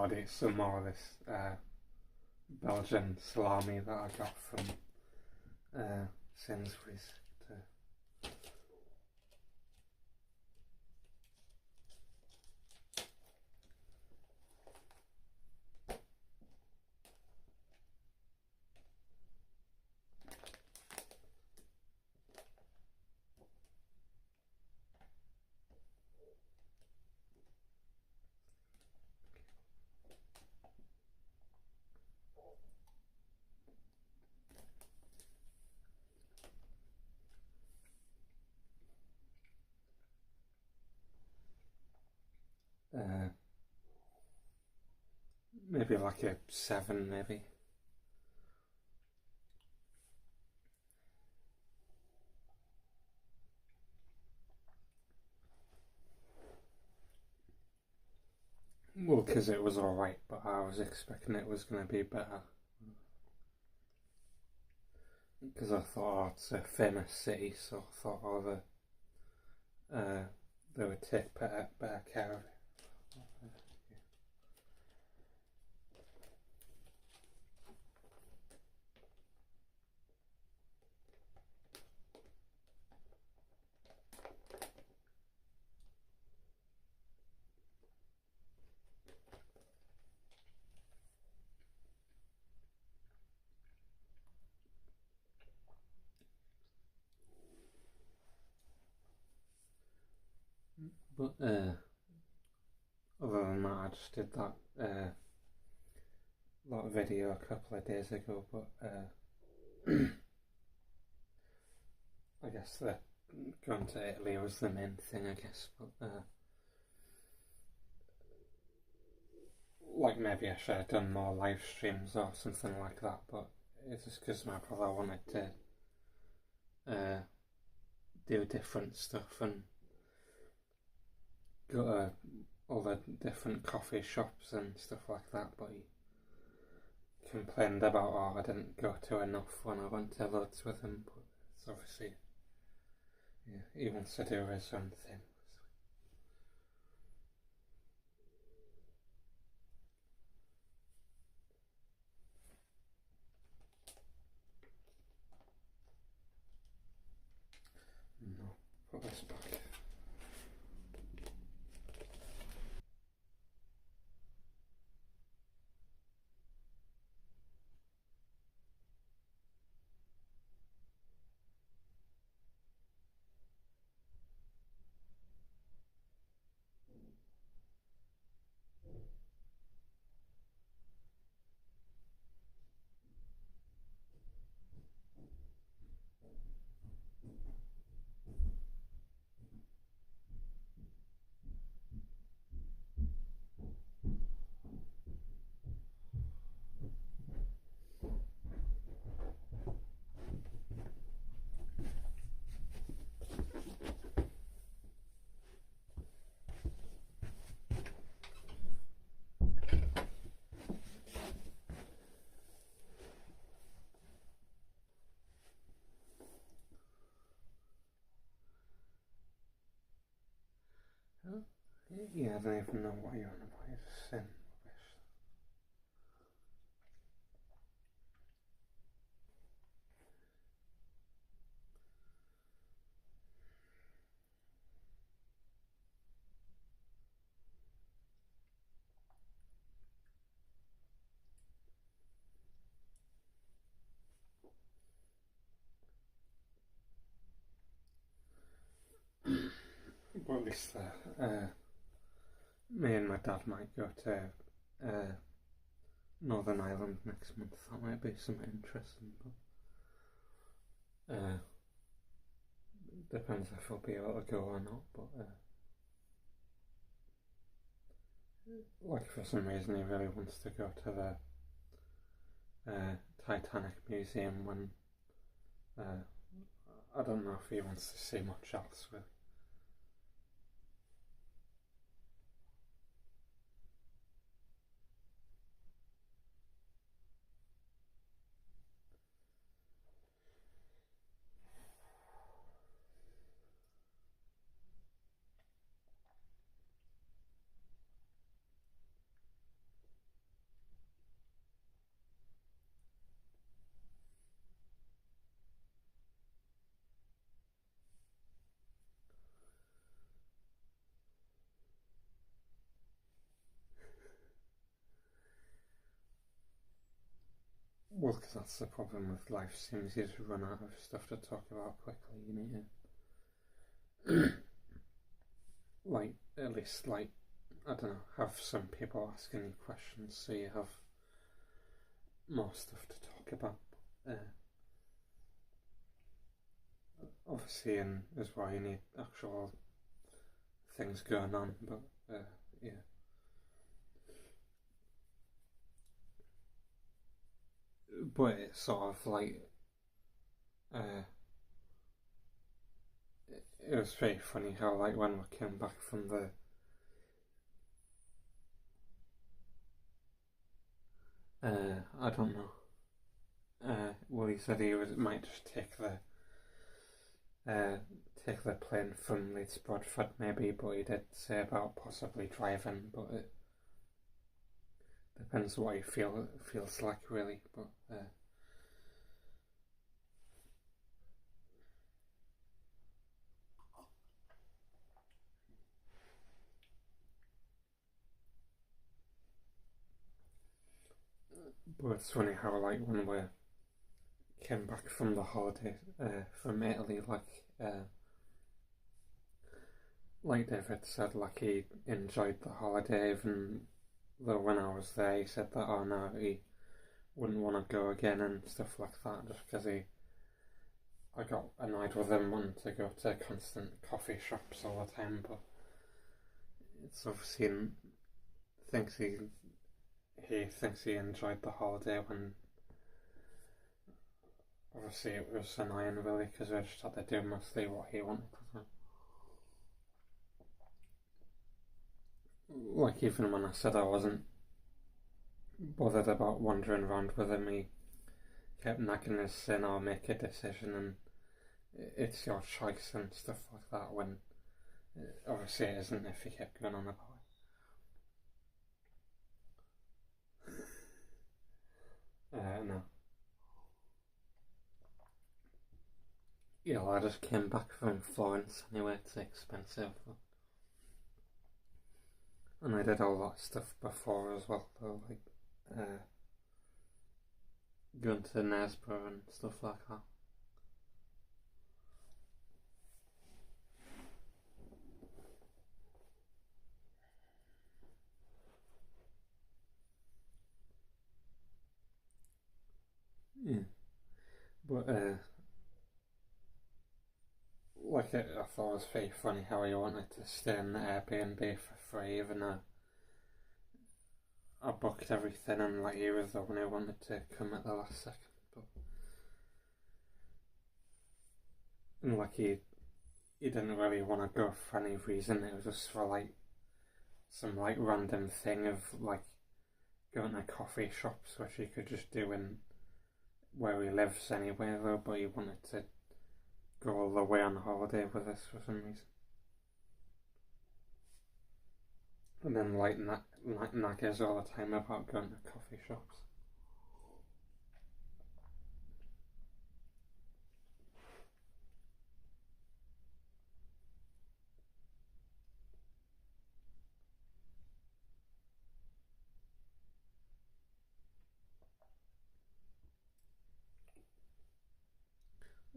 thought I'd eat some more of this Belgian salami that I got from Sainsbury's. Maybe like a 7, maybe. Well, because it was alright, but I was expecting it was going to be better. Because I thought, oh, it's a famous city, so I thought, oh, they would take better care of it. But other than that, I just did that video a couple of days ago. But I guess that going to Italy was the main thing, I guess. But like maybe I should have done more live streams or something like that. But it's just because my brother wanted to do different stuff and go to all the different coffee shops and stuff like that, but he complained about, oh, I didn't go to enough when I went to loads with him, but it's obviously, yeah, he wants to do his own thing. No, put this back. Yeah, I don't even know what you're on about. You're just saying rubbish. But at least me and my dad might go to Northern Ireland next month. That might be something interesting, but depends if I'll be able to go or not. But like for some reason he really wants to go to the Titanic Museum when I don't know if he wants to see much else with. Well, because that's the problem with live streams, you just run out of stuff to talk about quickly. You need to, like, at least, like, I don't know, have some people asking you questions so you have more stuff to talk about. Obviously, and as well, you need actual things going on, but yeah. But it's sort of like, it was very funny how, like, when we came back from the I don't know. Well, he said might just take the plane from Leeds Bradford maybe, but he did say about possibly driving, but it depends what he feels like really. But it's funny how, like, when we came back from the holiday from Italy, like David said, like, he enjoyed the holiday, even though when I was there he said that, oh no, he wouldn't want to go again and stuff like that, just because I got annoyed with him wanting to go to constant coffee shops all the time. But it's obviously thinks he thinks he enjoyed the holiday, when obviously it was annoying really, because we just had to do mostly what he wanted to do. Like, even when I said I wasn't bothered about wandering around with him, he kept nagging us saying I'll make a decision and it's your choice and stuff like that, when obviously it isn't if he kept going on about it. No. Yeah, well, I just came back from Florence anyway, it's expensive. And I did all that stuff before as well, though, like going to Nesborough and stuff like that. Yeah. But like, I thought it was very funny how he wanted to stay in the Airbnb for free, even though I booked everything and, like, he was the one who wanted to come at the last second. But and, like, he didn't really want to go for any reason. It was just for, like, some, like, random thing of, like, going to coffee shops, which he could just do in where he lives anyway, though. But he wanted to go all the way on holiday with us for some reason. And then, like, naggers all the time about going to coffee shops.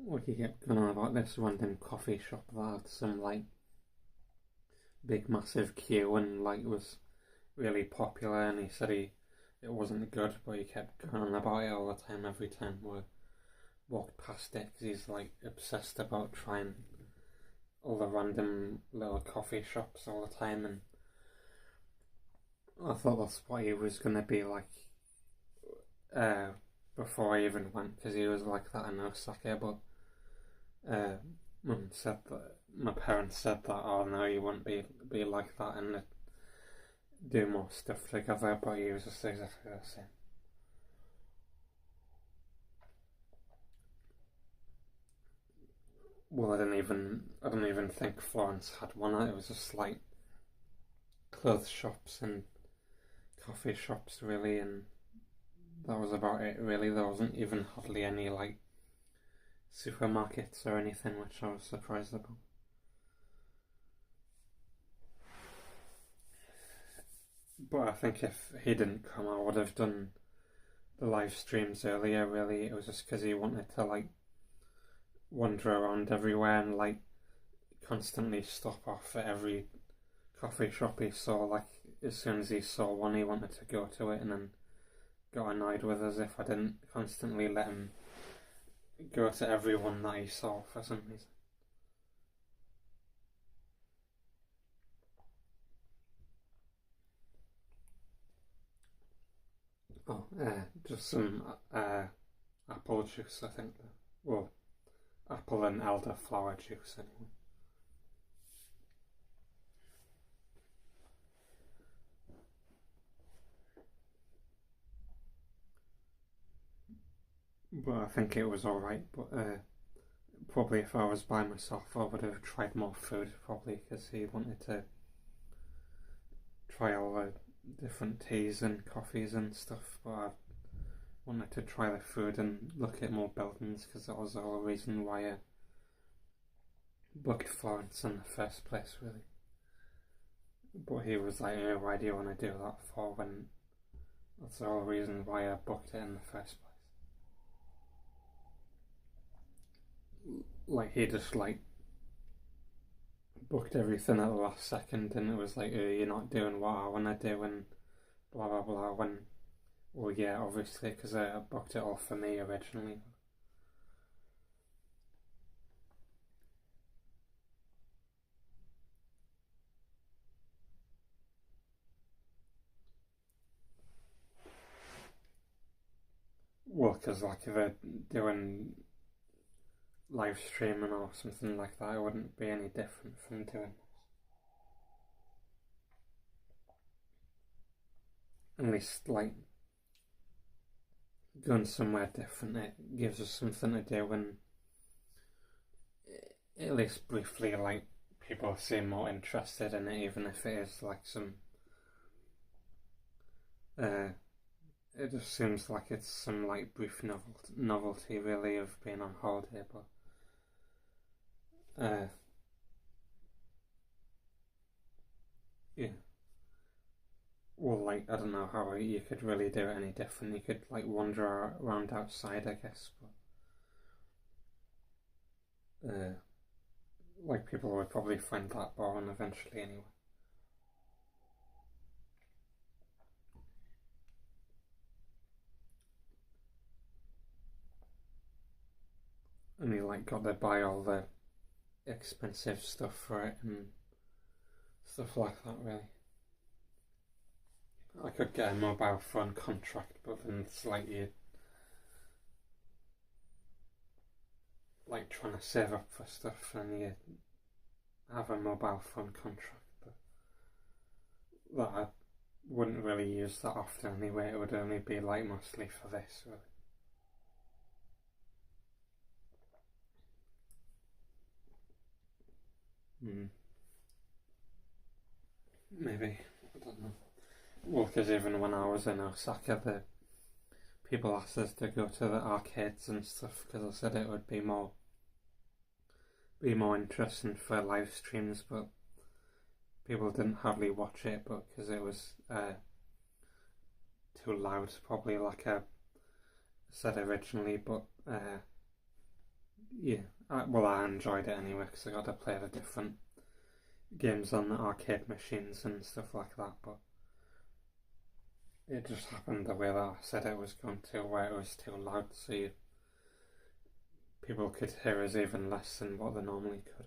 Like, he kept going on about this random coffee shop that had some, like, big massive queue and, like, was really popular, and he said it wasn't good, but he kept going on about it all the time every time we walked past it, because he's, like, obsessed about trying all the random little coffee shops all the time. And I thought that's what he was going to be like before I even went, because he was like that in Osaka. But my parents said that, oh no, he wouldn't be like that and do more stuff together, but he was just exactly the same. Well, I don't even think Florence had one. It was just like clothes shops and coffee shops really, and that was about it really. There wasn't even hardly any, like, supermarkets or anything, which I was surprised about. But I think if he didn't come, I would have done the live streams earlier. Really, it was just because he wanted to like wander around everywhere and like constantly stop off at every coffee shop he saw. Like as soon as he saw one, he wanted to go to it, and then got annoyed with us if I didn't constantly let him go to every one that he saw for some reason. Oh, just some apple juice, I think. Well, apple and elderflower juice, anyway. But I think it was alright, but probably if I was by myself I would have tried more food, probably, because he wanted to try all the different teas and coffees and stuff, but I wanted to try the food and look at more buildings, because that was the whole reason why I booked Florence in the first place, really. But he was like, oh, why do you want to do that for, when that's the whole reason why I booked it in the first place. Like he just like booked everything at the last second, and it was like, oh, you're not doing what I want to do, and blah blah blah. When, well, yeah, obviously, because I booked it all for me originally. Well, because like if they're doing live streaming or something like that, it wouldn't be any different from doing this. At least, like, going somewhere different, it gives us something to do, and at least briefly, like, people seem more interested in it, even if it is like some it just seems like it's some like brief novelty really of being on holiday, but yeah. Well, like, I don't know how you could really do it any different. You could like wander around outside, I guess, but like people would probably find that boring eventually anyway. And you like got to buy all the expensive stuff for it and stuff like that, really. I could get a mobile phone contract, but then it's like you like trying to save up for stuff, and you have a mobile phone contract, but that I wouldn't really use that often anyway. It would only be like mostly for this, really. Maybe, I don't know. Well, because even when I was in Osaka, the people asked us to go to the arcades and stuff, because I said it would be more interesting for live streams, but people didn't hardly watch it, but because it was too loud, probably, like I said originally. But yeah, I enjoyed it anyway, because I got to play the different games on the arcade machines and stuff like that, but it just happened the way that I said it was going to, where it was too loud, so people could hear us even less than what they normally could.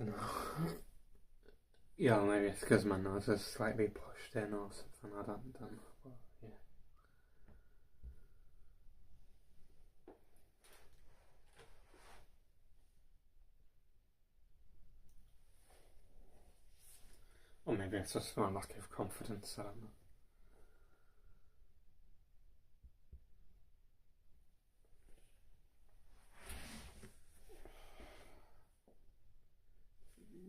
I don't know. Yeah, maybe it's because my nose is slightly pushed in or something, I don't know, but yeah. Or maybe it's just my lack of confidence, I don't know.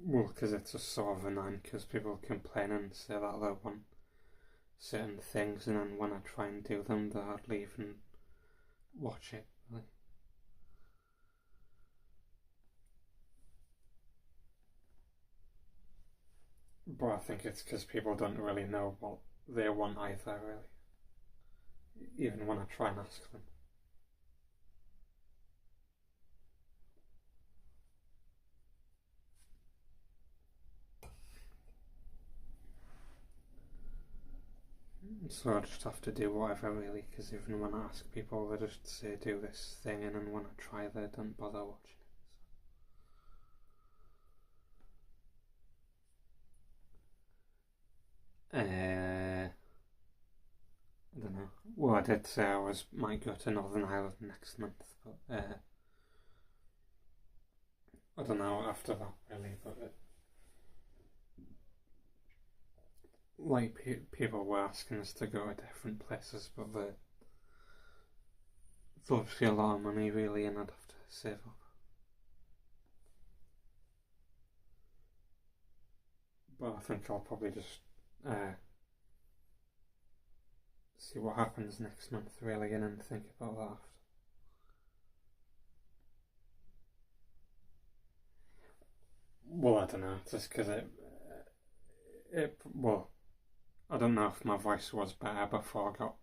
Well, because it's just sort of annoying, because people complain and say that they want certain things, and then when I try and do them, they hardly even watch it, really. But I think it's because people don't really know what they want either, really. Even when I try and ask them. So I just have to do whatever, really, because even when I ask people, they just say do this thing, and then when I try, they don't bother watching it. I don't know. Well, I did say I might go to Northern Ireland next month, but I don't know after that, really. But people were asking us to go to different places, but it's obviously a lot of money, really, and I'd have to save up. But I think I'll probably just see what happens next month, really, and then think about that after. Well, I don't know, just because well, I don't know if my voice was better before I got,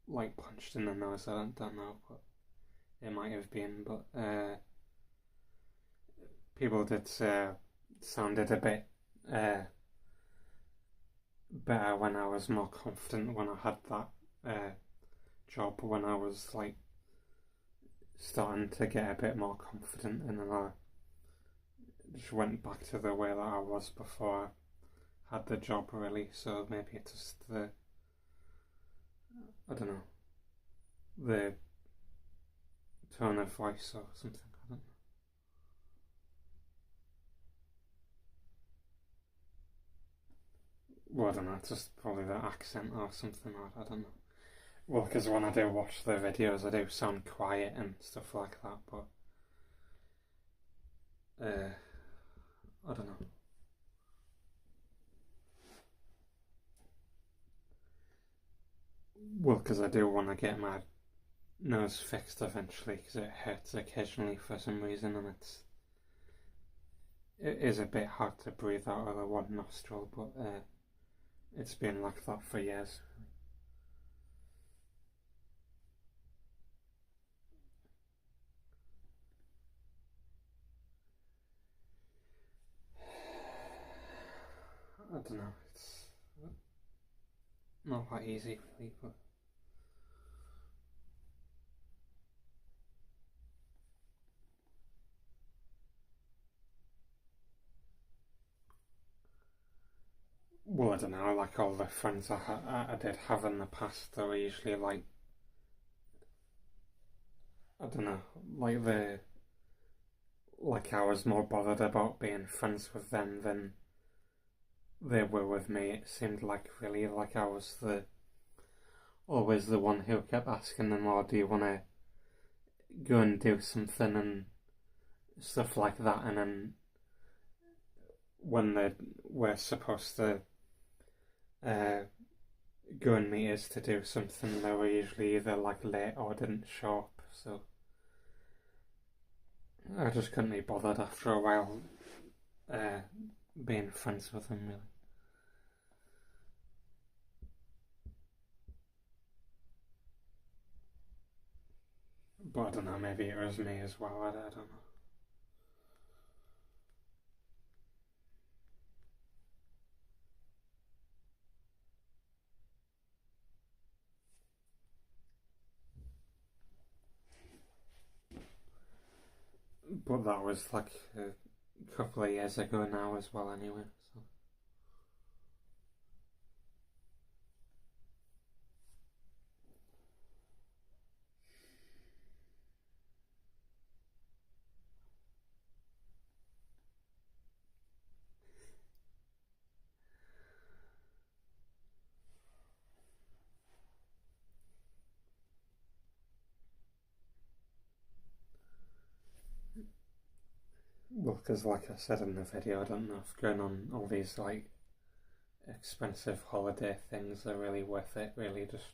like, punched in the nose. I don't know, but it might have been. But people did say it sounded a bit better when I was more confident when I had that job, when I was, like, starting to get a bit more confident, and then I just went back to the way that I was before I had the job, really. So maybe it's just I don't know, the tone of voice or something. I don't know. Well, I don't know. It's just probably the accent or something. I don't know. Well, because when I do watch the videos, I do sound quiet and stuff like that. But I don't know. Well, because I do want to get my nose fixed eventually, because it hurts occasionally for some reason, and it is a bit hard to breathe out of the one nostril, but it's been like that for years. I don't know. It's not that easy, really, but. Well, I don't know. Like all the friends I did have in the past, they were usually like, I don't know, like I was more bothered about being friends with them than they were with me. It seemed like, really, like I was always the one who kept asking them, "Oh, do you want to go and do something?" and stuff like that. And then when they were supposed to uh, go and meet us to do something, they were usually either like late or didn't show up. So I just couldn't be bothered after a while being friends with them, really. But I don't know, maybe it was me as well. I don't know. But that was like a couple of years ago now as well, anyway. So. Well, because like I said in the video, I don't know if going on all these like expensive holiday things are really worth it. Really, just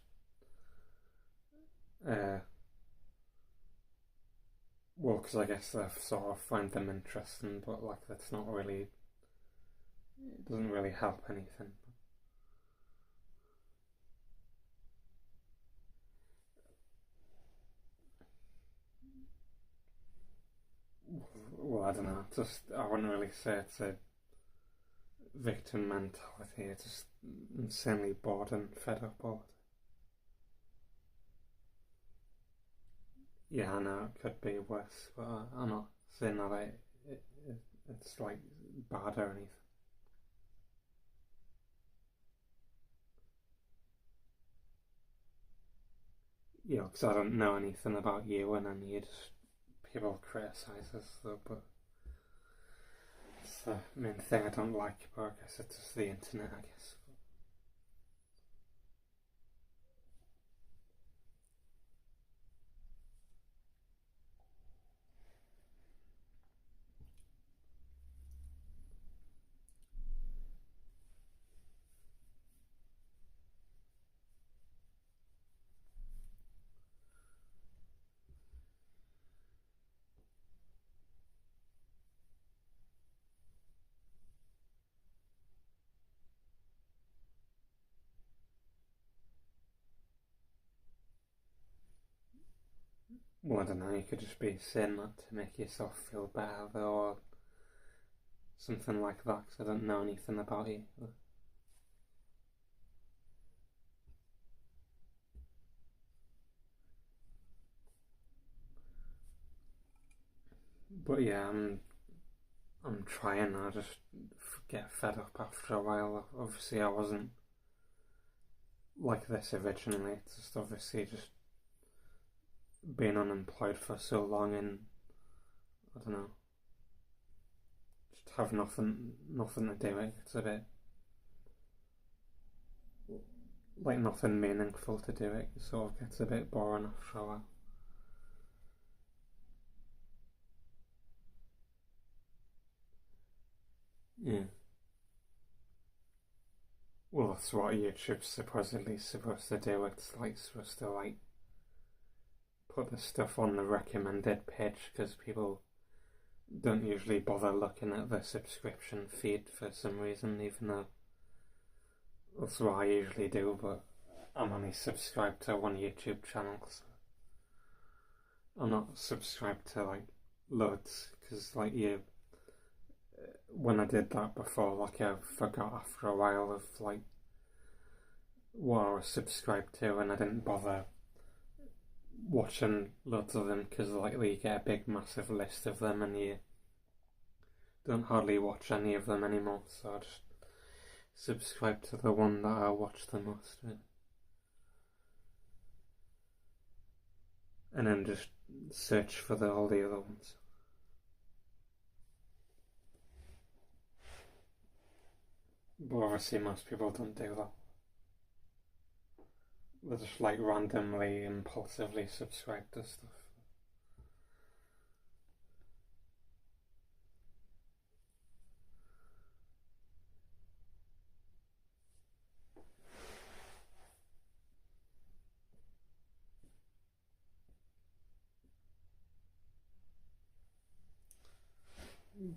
well, because I guess I've sort of find them interesting, but like that's not really it doesn't really help anything. Well, I don't know. I wouldn't really say it's a victim mentality. It's just insanely bored and fed up all it. Yeah, I know it could be worse, but I'm not saying that it's like bad or anything. Yeah, because I don't know anything about you and then you just people criticise us though, but it's the main thing I don't like, but I guess it's just the internet, I guess. Well, I don't know, you could just be saying that to make yourself feel better though, or something like that, because I don't know anything about you. But yeah, I'm trying. I just get fed up after a while. Obviously, I wasn't like this originally. It's just obviously just being unemployed for so long and I don't know, just have nothing to do. It's a bit like nothing meaningful to do. It sort of gets a bit boring after a while. Yeah. Well, that's what YouTube's supposedly supposed to do. It's like supposed to like put the stuff on the recommended page because people don't usually bother looking at the subscription feed for some reason, even though that's what I usually do. But I'm only subscribed to one YouTube channel, so I'm not subscribed to like loads because like you, when I did that before, like I forgot after a while of like what I was subscribed to, and I didn't bother watching loads of them because like you get a big massive list of them and you don't hardly watch any of them anymore. So I just subscribe to the one that I watch the most, and then just search for all the other ones. But obviously, most people don't do that. They just like randomly, impulsively subscribe to stuff.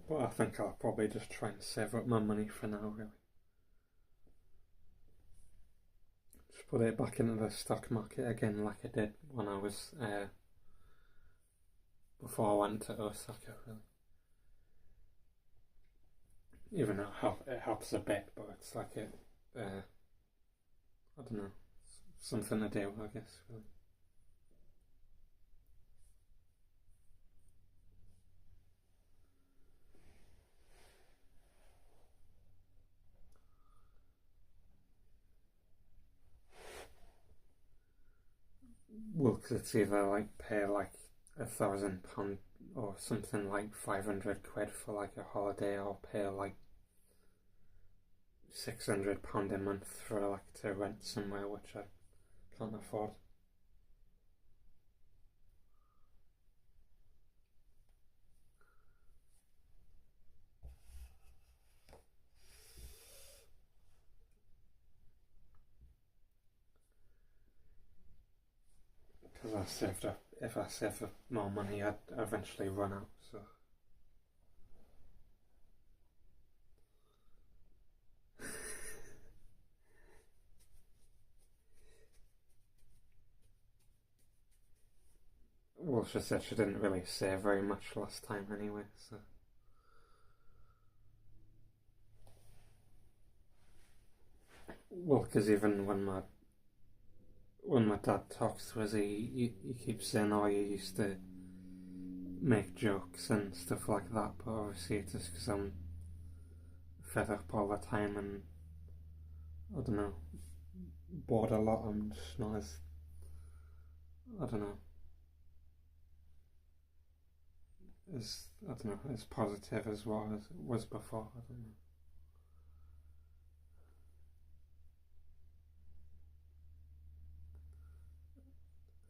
But I think I'll probably just try and save up my money for now, really. Just put it back into the stock market again, like I did when I was before I went to Osaka, really. Even though it helps a bit, but it's like I don't know, something to do, I guess, really. Well, because it's either like pay like £1,000 or something like 500 quid for like a holiday, or pay like £600 a month for like to rent somewhere, which I can't afford. Because I saved up. If I save up more money, I'd eventually run out. So Well, she said she didn't really say very much last time anyway, so. Well, because even when my dad talks to us, he keeps saying, "Oh, you used to make jokes and stuff like that," but obviously it's just because I'm fed up all the time and I don't know, bored a lot. I'm just not as, I don't know, as positive as what I was before. I don't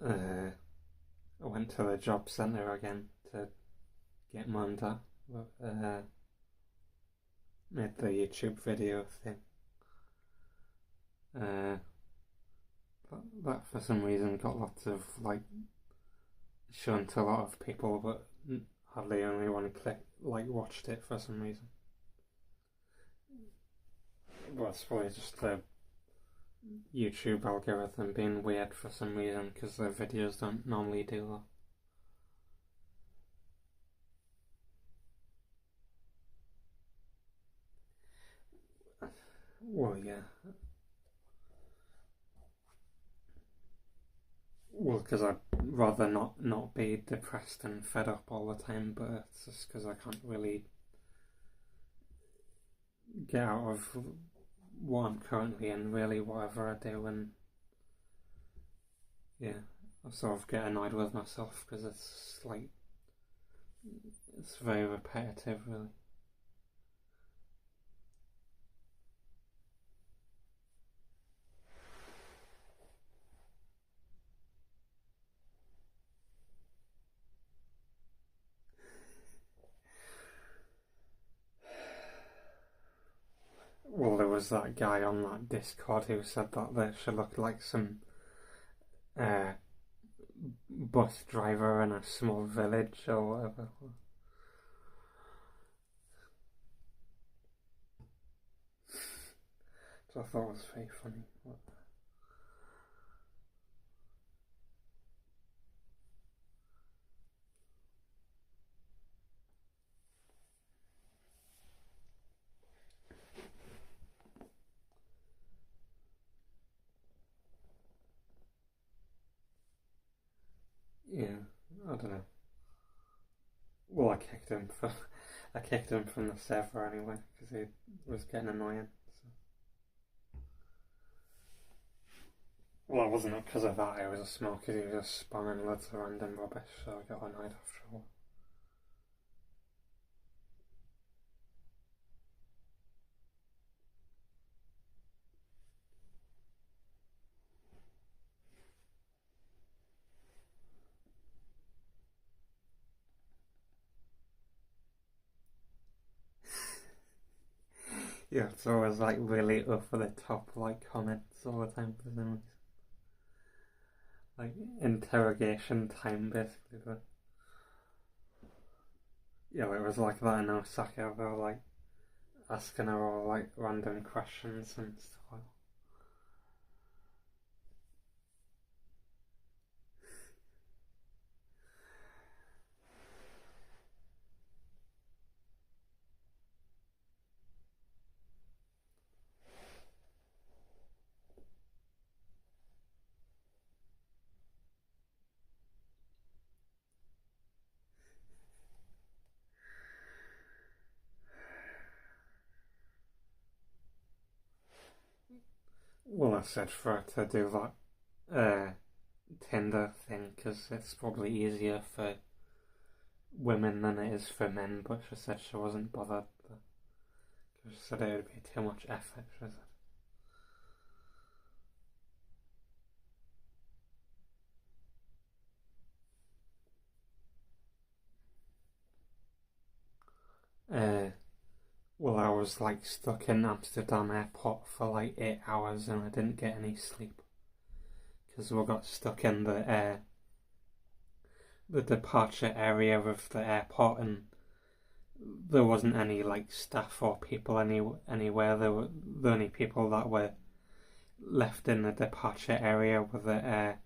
know. I went to the job centre again to get mum that made the YouTube video thing. That for some reason got lots of shown to a lot of people, but hardly anyone watched it for some reason. Well, it's probably just the YouTube algorithm being weird for some reason, because the videos don't normally do that. Well, yeah. Well, because I'd rather not be depressed and fed up all the time, but it's just because I can't really get out of what I'm currently in, really, whatever I do, and yeah, I sort of get annoyed with myself because it's very repetitive, really. Well, there was that guy on that Discord who said that they should look like some bus driver in a small village or whatever. So I thought it was very funny. Yeah, I don't know. Well, I kicked him from the server anyway because he was getting annoying. So. Well, it wasn't because of that. It was a smoke because he was just spamming loads of random rubbish, so I got annoyed after a while. Yeah, it's always really over the top comments all the time for some reason. Interrogation time basically, but yeah, it was like that in Osaka. They were asking her all random questions and stuff. Well, I said for her to do that Tinder thing because it's probably easier for women than it is for men, but she said she wasn't bothered. She said it would be too much effort, she said. Well, I was stuck in Amsterdam airport for 8 hours and I didn't get any sleep because we got stuck in the departure area of the airport and there wasn't any staff or people anywhere. There were the only people that were left in the departure area were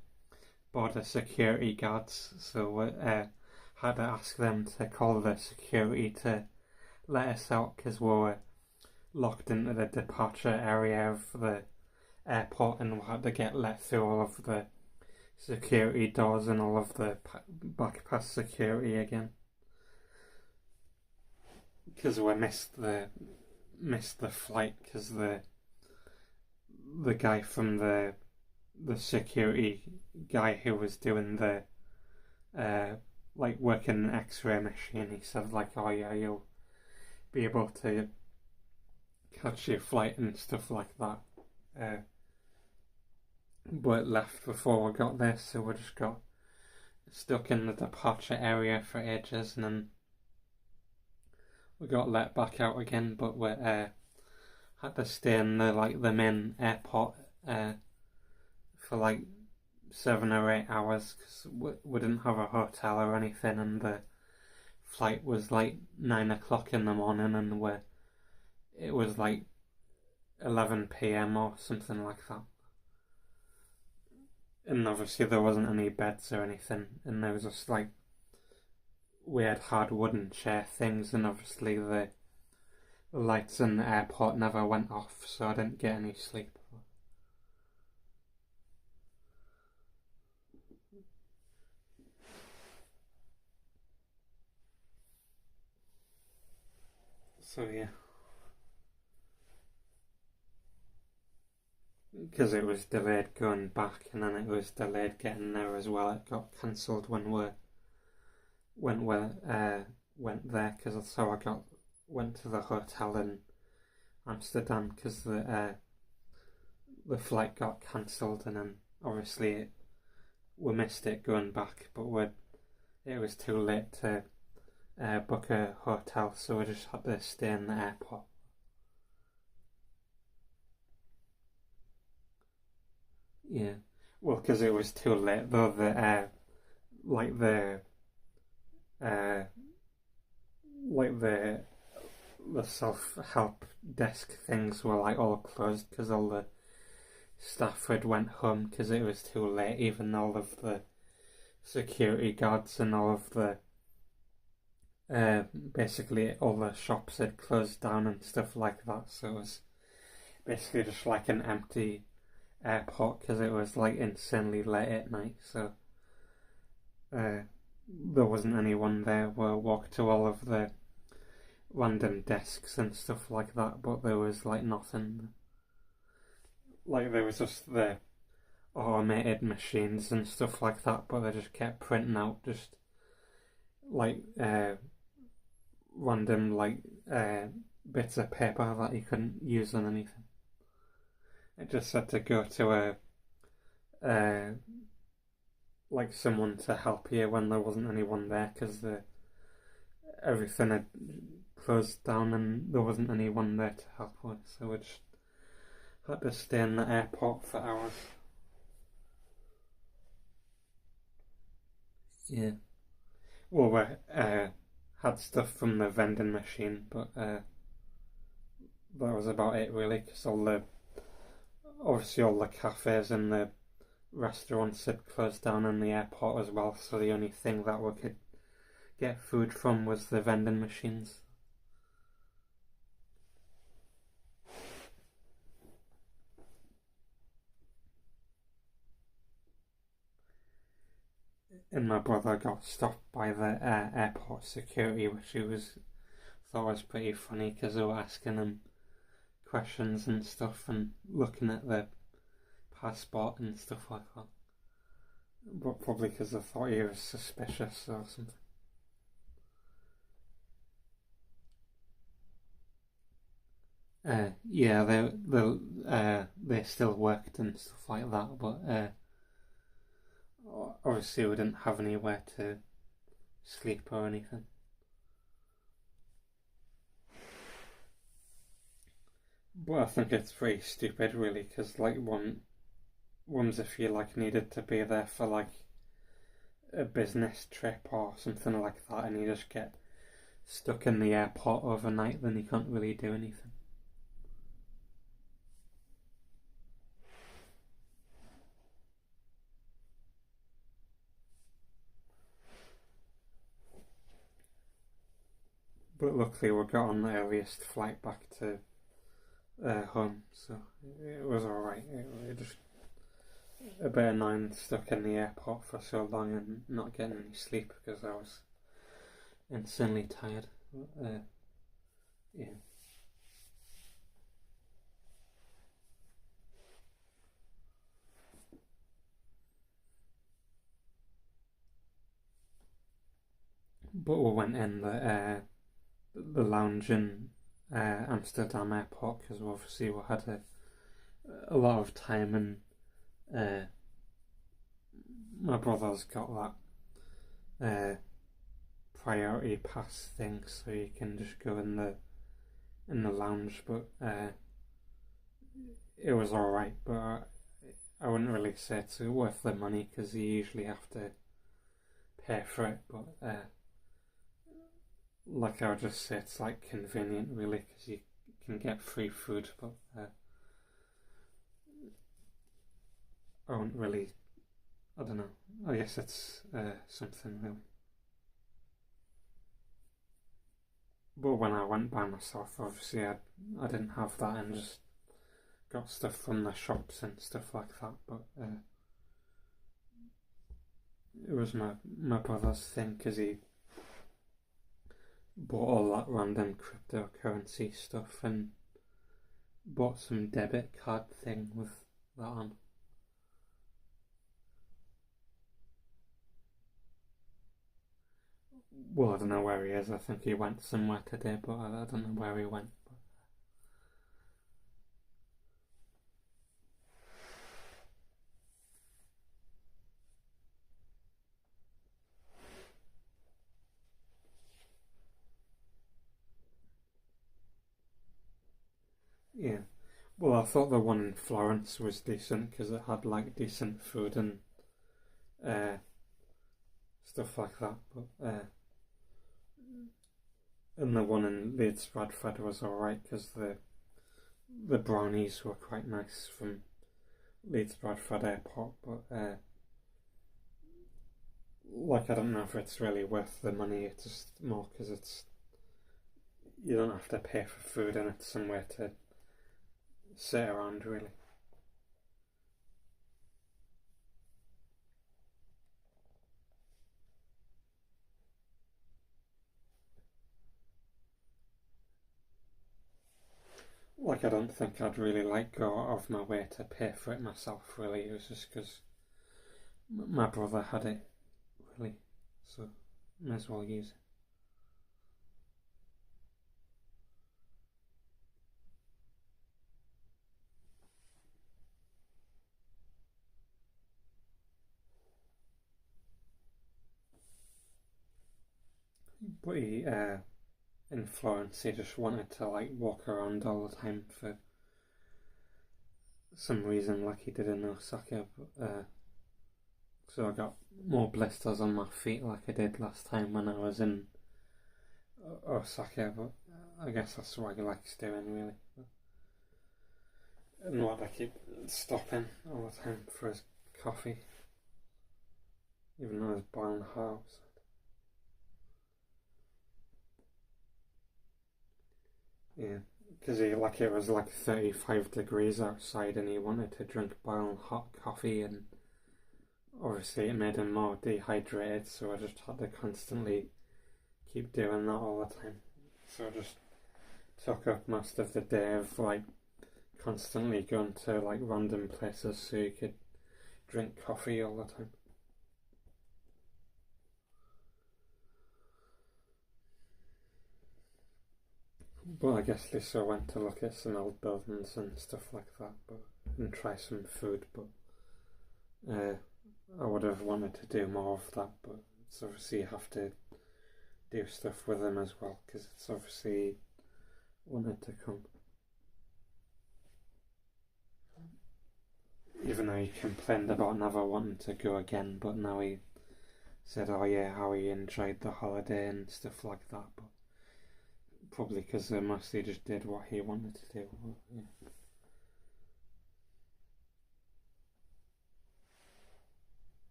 border security guards, so we had to ask them to call the security to let us out because we were locked into the departure area of the airport and we had to get let through all of the security doors and all of the back past security again because we missed the flight because the guy from the security guy who was doing the like working an X-ray machine, he said like, oh yeah, you'll be able to catch your flight and stuff like that, but it left before we got there, so we just got stuck in the departure area for ages and then we got let back out again, but we had to stay in the main airport for like 7 or 8 hours because we didn't have a hotel or anything, and the flight was like 9 o'clock in the morning, and it was like 11 p.m. or something like that. And obviously there wasn't any beds or anything, and there was just like weird hard wooden chair things, and obviously the lights in the airport never went off, so I didn't get any sleep. So yeah, because it was delayed going back and then it was delayed getting there as well. It got cancelled when we went there because that's how I went to the hotel in Amsterdam because the flight got cancelled, and then obviously we missed it going back, but it was too late to book a hotel, so we just had to stay in the airport. Yeah, well, because it was too late though. The self-help desk things were like all closed because all the staff had went home because it was too late. Even all of the security guards and all of the basically all the shops had closed down and stuff like that. So it was basically just like an empty airport because it was like insanely late at night. So there wasn't anyone there. We walked to all of the random desks and stuff like that, but there was like nothing. Like there was just the automated machines and stuff like that, but they just kept printing out just like random like bits of paper that you couldn't use on anything. It just said to go to like someone to help you when there wasn't anyone there because everything had closed down and there wasn't anyone there to help us, so we just had to stay in the airport for hours. Yeah. Well, we had stuff from the vending machine, but that was about it really, because obviously all the cafes and the restaurants had closed down in the airport as well, so the only thing that we could get food from was the vending machines. And my brother got stopped by the airport security, which he thought was pretty funny because they were asking him questions and stuff and looking at the passport and stuff like that. But probably because they thought he was suspicious or something. Yeah, they still worked and stuff like that, but obviously we didn't have anywhere to sleep or anything. But I think it's pretty stupid, really, because like ones if you like needed to be there for like a business trip or something like that, and you just get stuck in the airport overnight, then you can't really do anything. But luckily we got on the earliest flight back to home, so it was alright. It just a bit annoying stuck in the airport for so long and not getting any sleep because I was insanely tired. Yeah. But we went in the lounge in Amsterdam airport because obviously we had a lot of time, and my brother's got that priority pass thing, so you can just go in the lounge. But it was alright, but I wouldn't really say it's worth the money because you usually have to pay for it. But like I would just say, it's like convenient really because you can get free food. But I wouldn't really. I don't know. I guess it's something really. But when I went by myself, obviously I didn't have that and just got stuff from the shops and stuff like that. But it was my brother's thing because he bought all that random cryptocurrency stuff and bought some debit card thing with that on. Well, I don't know where he is. I think he went somewhere today, but I don't know where he went. Yeah. Well, I thought the one in Florence was decent because it had like decent food and stuff like that. But and the one in Leeds Bradford was alright because the brownies were quite nice from Leeds Bradford Airport. But like I don't know if it's really worth the money. It's just more because you don't have to pay for food and it's somewhere to sit around really. Like I don't think I'd really like go out of my way to pay for it myself really. It was just because my brother had it really, so may as well use it. But in Florence, he just wanted to like walk around all the time for some reason, like he did in Osaka. But, so I got more blisters on my feet, like I did last time when I was in Osaka. But I guess that's what he likes doing, really. And what I keep stopping all the time for his coffee, even though it's boiling hot. Yeah, because it was like 35 degrees outside and he wanted to drink boiling hot coffee, and obviously it made him more dehydrated, so I just had to constantly keep doing that all the time. So I just took up most of the day of like constantly going to like random places so you could drink coffee all the time. But I guess Lisa went to look at some old buildings and stuff like that, and try some food. But I would have wanted to do more of that. But it's obviously you have to do stuff with them as well because it's obviously wanted to come. Even though he complained about never wanting to go again, but now he said, "Oh yeah, how he enjoyed the holiday and stuff like that." But probably because they mostly just did what he wanted to do. But, yeah.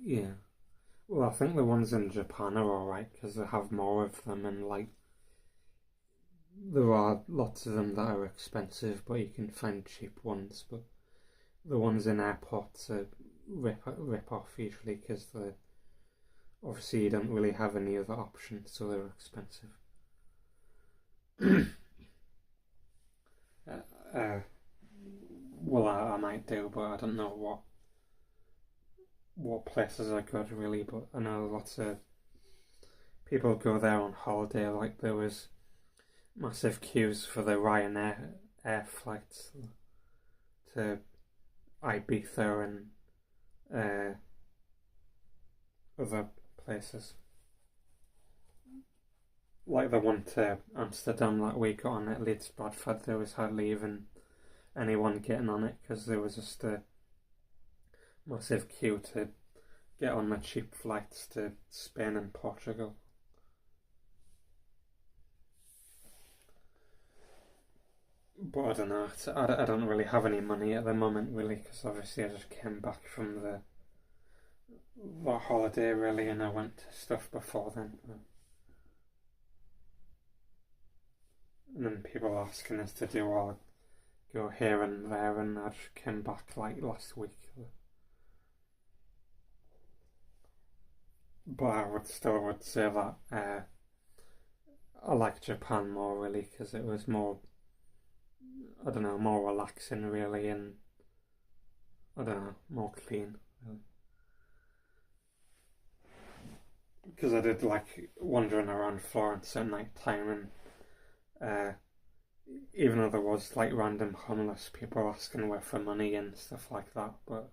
Yeah. Well, I think the ones in Japan are alright because they have more of them, and like there are lots of them that are expensive, but you can find cheap ones. But the ones in airports are rip off usually because they obviously you don't really have any other options, so they're expensive. uh, well, I might do, but I don't know what places are good really. But I know lots of people go there on holiday. Like there was massive queues for the Ryanair air flights to Ibiza and other places. Like the one to Amsterdam that we got on at Leeds Bradford, there was hardly even anyone getting on it because there was just a massive queue to get on the cheap flights to Spain and Portugal. But I don't know, I don't really have any money at the moment really because obviously I just came back from that holiday really, and I went to stuff before then. And then people asking us to do all go here and there, and I just came back like last week. But I would say that I like Japan more really because it was more, I don't know, more relaxing really, and I don't know, more clean really. Because I did like wandering around Florence at night time, and even though there was like random homeless people asking where for money and stuff like that, but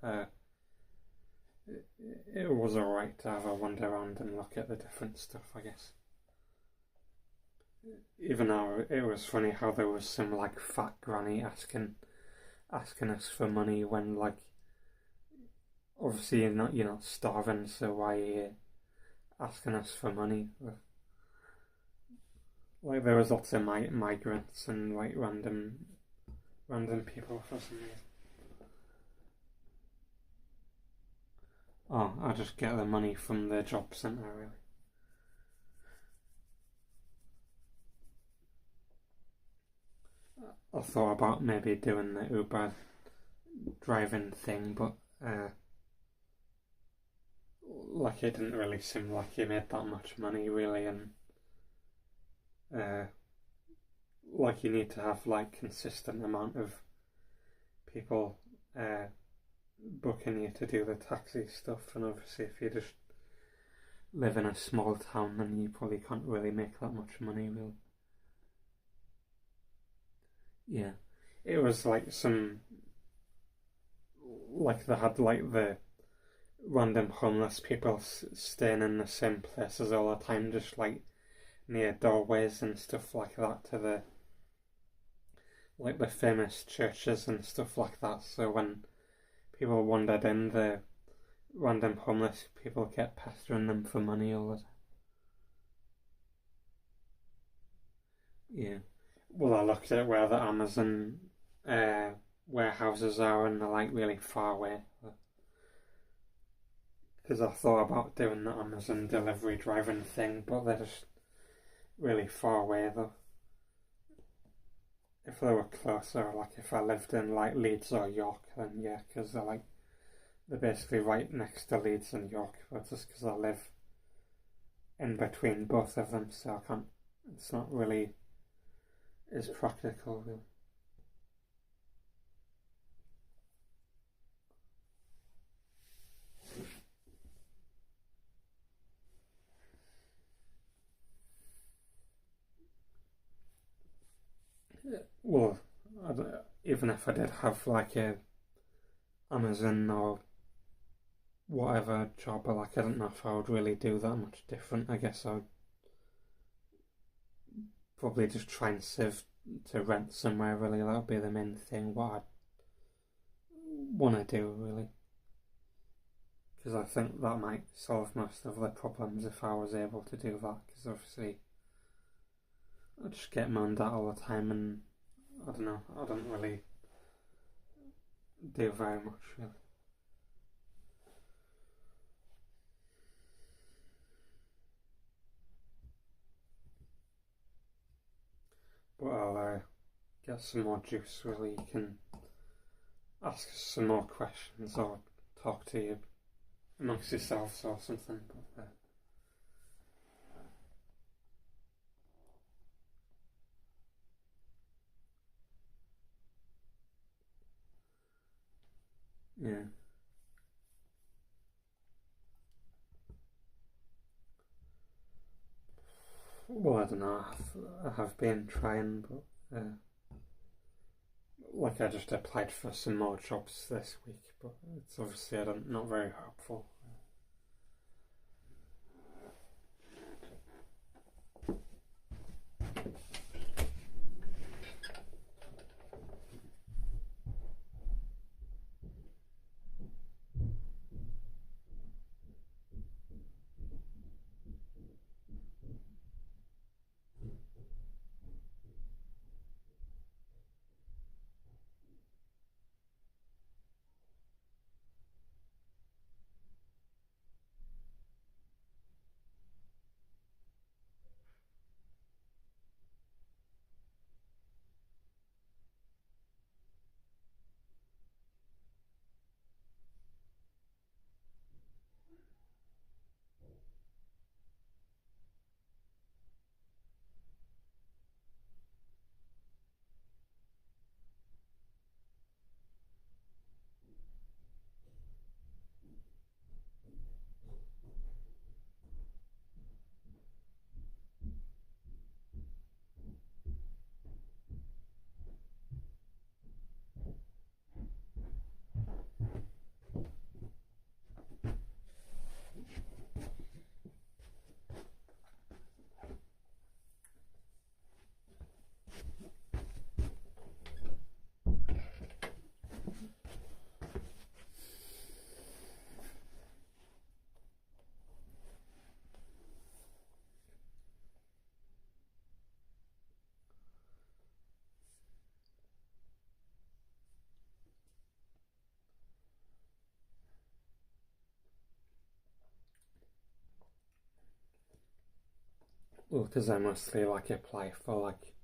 it was alright to have a wander around and look at the different stuff, I guess. Even though it was funny how there was some like fat granny asking us for money when like obviously you're not starving, so why are you asking us for money? Like there was lots of migrants and like random people for some reason. Oh, I just get the money from the job centre really. I thought about maybe doing the Uber driving thing, but like it didn't really seem like you made that much money really, and like you need to have like consistent amount of people booking you to do the taxi stuff, and obviously if you just live in a small town then you probably can't really make that much money really. Yeah, it was like some like they had like the random homeless people staying in the same places all the time, just like near doorways and stuff like that to the like the famous churches and stuff like that. So when people wandered in, the random homeless people kept pestering them for money all the time. Yeah. Well, I looked at where the Amazon warehouses are, and they're like really far away. Because I thought about doing the Amazon delivery driving thing, but they're just really far away though. If they were closer, like if I lived in like Leeds or York, then yeah, because they're basically right next to Leeds and York. But just because I live in between both of them, so I can't. It's not really as practical, really. Well, even if I did have like a Amazon or whatever job, like I don't know if I would really do that much different. I guess I'd probably just try and save to rent somewhere. Really, that would be the main thing. What I want to do really, because I think that might solve most of the problems if I was able to do that. Because obviously, I just get moaned at all the time, and I don't know. I don't really do very much really. get some more juice, really. You can ask some more questions or talk to you amongst yourselves or something. But, yeah. Well, I don't know. I have been trying, but like I just applied for some more jobs this week, but it's obviously not very hopeful. Well, because I mostly like apply for like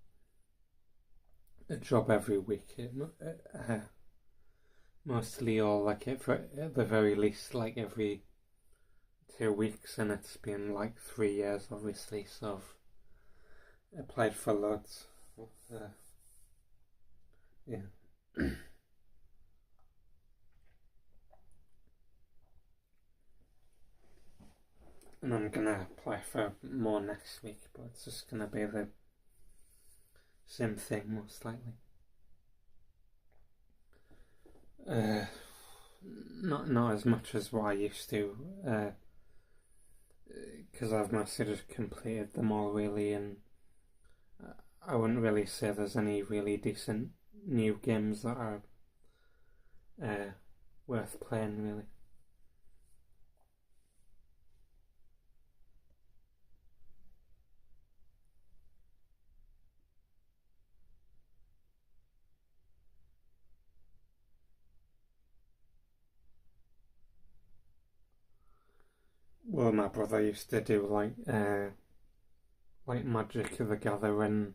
a job every week, mostly, or like at the very least like every 2 weeks, and it's been like 3 years, obviously. So I've applied for loads. Uh, yeah. And I'm gonna apply for more next week, but it's just gonna be the same thing most likely. Uh, not as much as what I used to, because I've mostly just completed them all really, and I wouldn't really say there's any really decent new games that are worth playing really. Well, my brother used to do like Magic the Gathering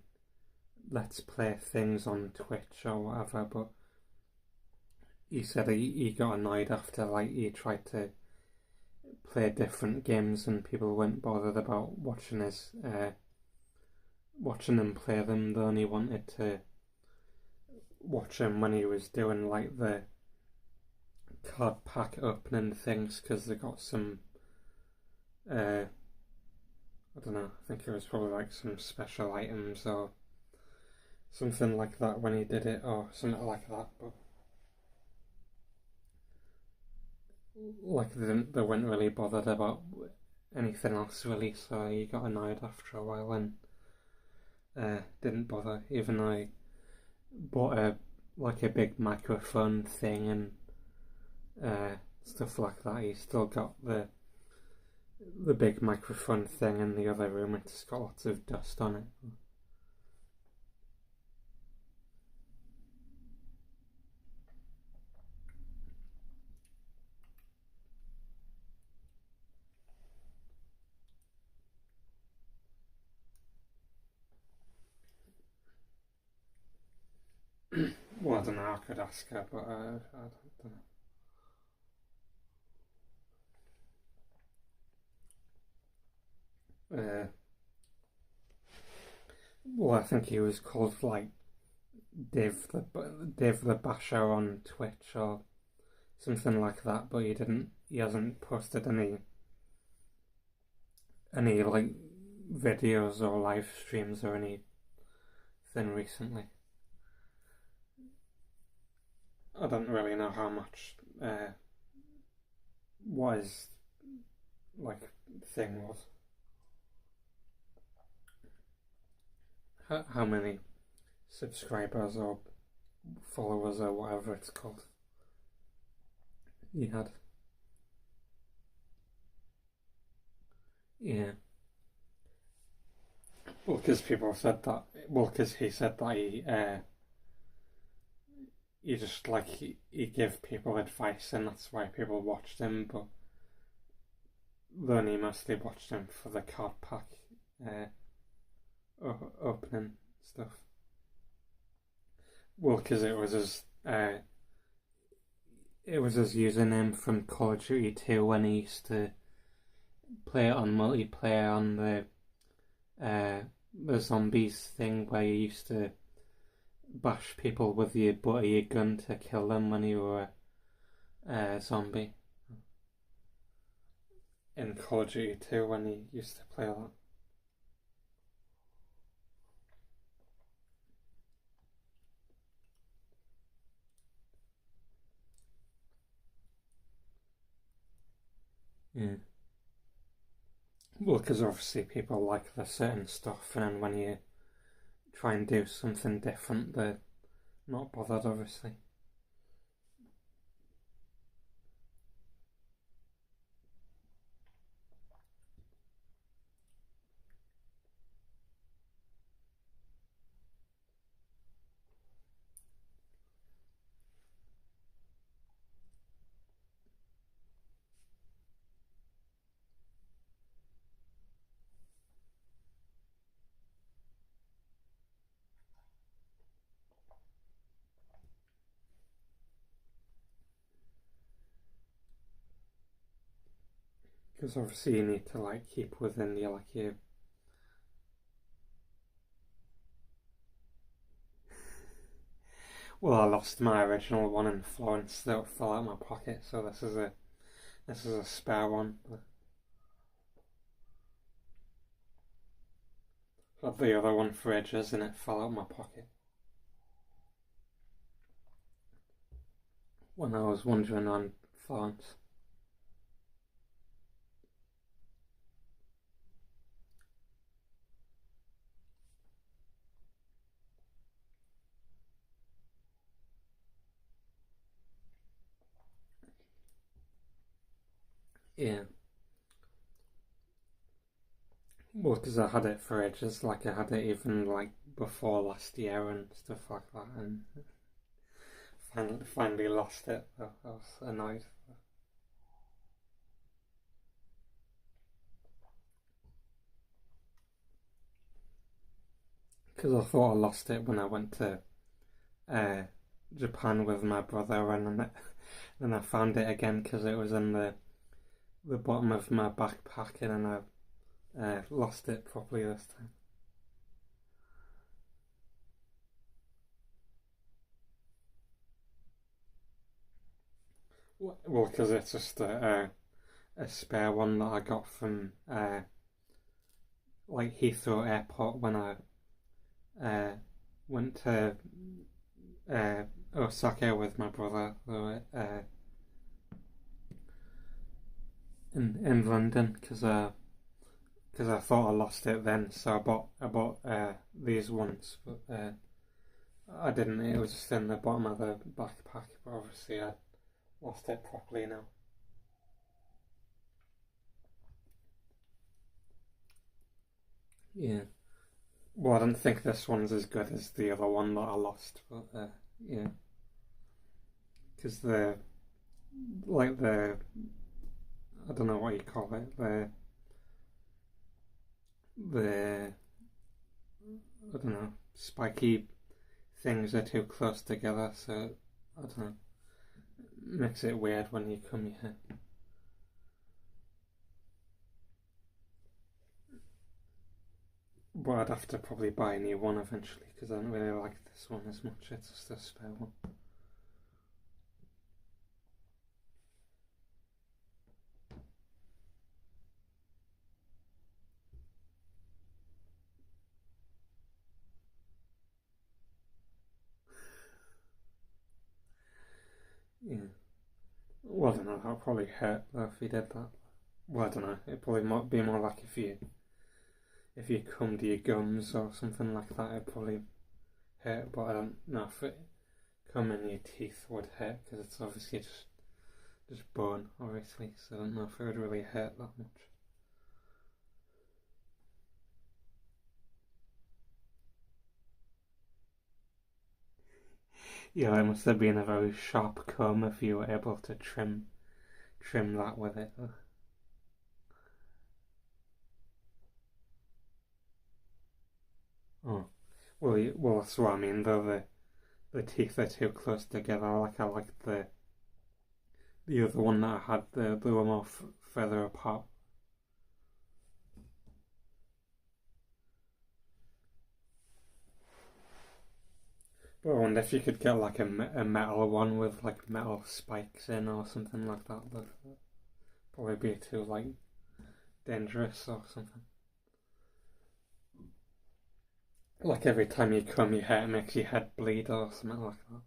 let's play things on Twitch or whatever, but he said he got annoyed after like he tried to play different games and people weren't bothered about watching him play them. They only wanted to watch him when he was doing like the card pack opening things because they got some I don't know, I think it was probably like some special items or something like that when he did it, or something like that. But like they weren't really bothered about anything else really, so he got annoyed after a while and didn't bother. Even I bought a big microphone thing and stuff like that. He still got the big microphone thing in the other room. It's got lots of dust on it. could ask her, but I don't know. Well, I think he was called like Dave the Basher on Twitch or something like that, but he hasn't posted any like videos or live streams or anything recently. I don't really know how much what his like thing was. How many subscribers or followers or whatever it's called he had. Yeah. Well, because people said that. Well, because he said that he just like he gave people advice, and that's why people watched him. But then he mostly watched him for the card pack opening stuff. Well, because it was his username from Call of Duty 2 when he used to play it on multiplayer on the zombies thing, where you used to bash people with your butt of your gun to kill them when you were a zombie in Call of Duty 2 when he used to play that. Yeah. Well, because obviously people like the certain stuff, and then when you try and do something different, they're not bothered, obviously. Because obviously you need to like keep within your Well, I lost my original one in Florence that fell out of my pocket, so this is a spare one. I had the other one for ages and it fell out of my pocket when I was wandering around Florence. Yeah. Well, because I had it for ages, like I had it even like before last year and stuff like that, and finally lost it. I was annoyed. Because I thought I lost it when I went to uh, Japan with my brother, and then I found it again because it was in the bottom of my backpack, and then I lost it properly this time. Well, because it's just a spare one that I got from like Heathrow Airport when I uh, went to Osaka with my brother in London because I thought I lost it then, so I bought these ones, but I didn't. It was just in the bottom of the backpack, but obviously I lost it properly now. Yeah. Well, I don't think this one's as good as the other one that I lost, but yeah, because the I don't know what you call it the I don't know spiky things are too close together, so I don't know, makes it weird when you comb your hair. But I'd have to probably buy a new one eventually because I don't really like this one as much. It's just a spare one. Yeah. Well, I don't know. That'll probably hurt though if you did that. Well, I don't know. It'd probably might be more like if you combed your gums or something like that. It'd probably hurt. But I don't know if combing your teeth would hurt because it's obviously just bone, obviously. So I don't know if it would really hurt that much. Yeah, it must have been a very sharp comb if you were able to trim that with it. Oh, well, that's what I mean. Though the teeth are too close together. Like I like the other one that I had. They were more further apart. But I wonder if you could get like a metal one with like metal spikes in or something like that. But probably be too like dangerous or something. Like every time you comb your hair, it makes your head bleed or something like that.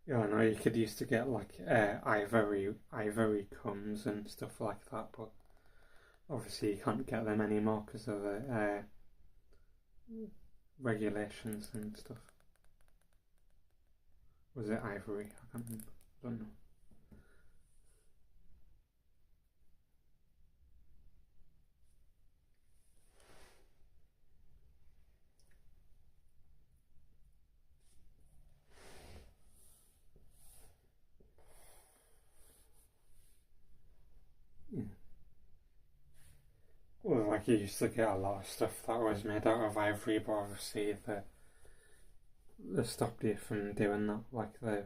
Yeah, I know you could used to get like ivory combs and stuff like that, but obviously you can't get them anymore because of the regulations and stuff. Was it ivory? I can't remember. I don't know. Yeah. Well, like you used to get a lot of stuff that was made out of ivory, but obviously they stopped you from doing that. Like the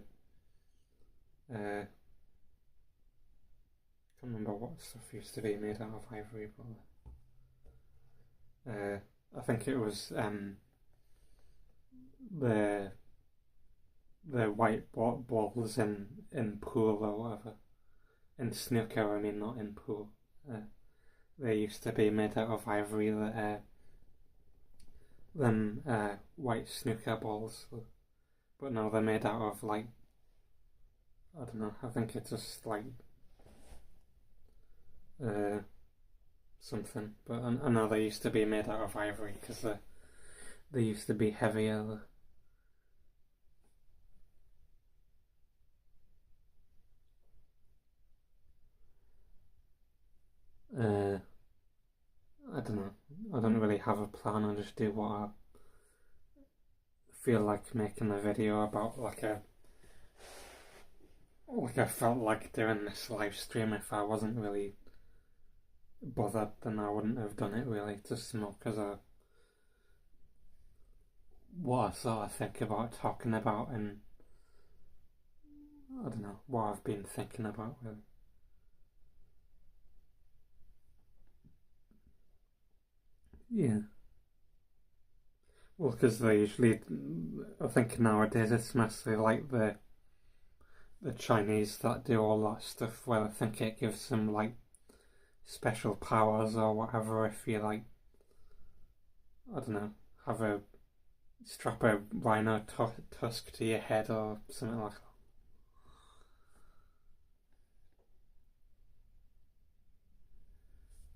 can't remember what stuff used to be made out of ivory, but I think it was the white balls in pool or whatever. In snooker, I mean, not in pool. They used to be made out of ivory. Them white snooker balls, but now they're made out of like I don't know. I think it's just like uh, something. But I know they used to be made out of ivory because they used to be heavier. I don't know. I don't really have a plan. I just do what I feel like making a video about. Like I felt like doing this live stream. If I wasn't really bothered, then I wouldn't have done it really. Just more because I what I sort of think about talking about and I don't know what I've been thinking about really. Yeah. Well, because they usually, I think nowadays it's mostly like the Chinese that do all that stuff. Where I think it gives them like special powers or whatever. If you like, I don't know, have a strap a rhino tusk to your head or something like that.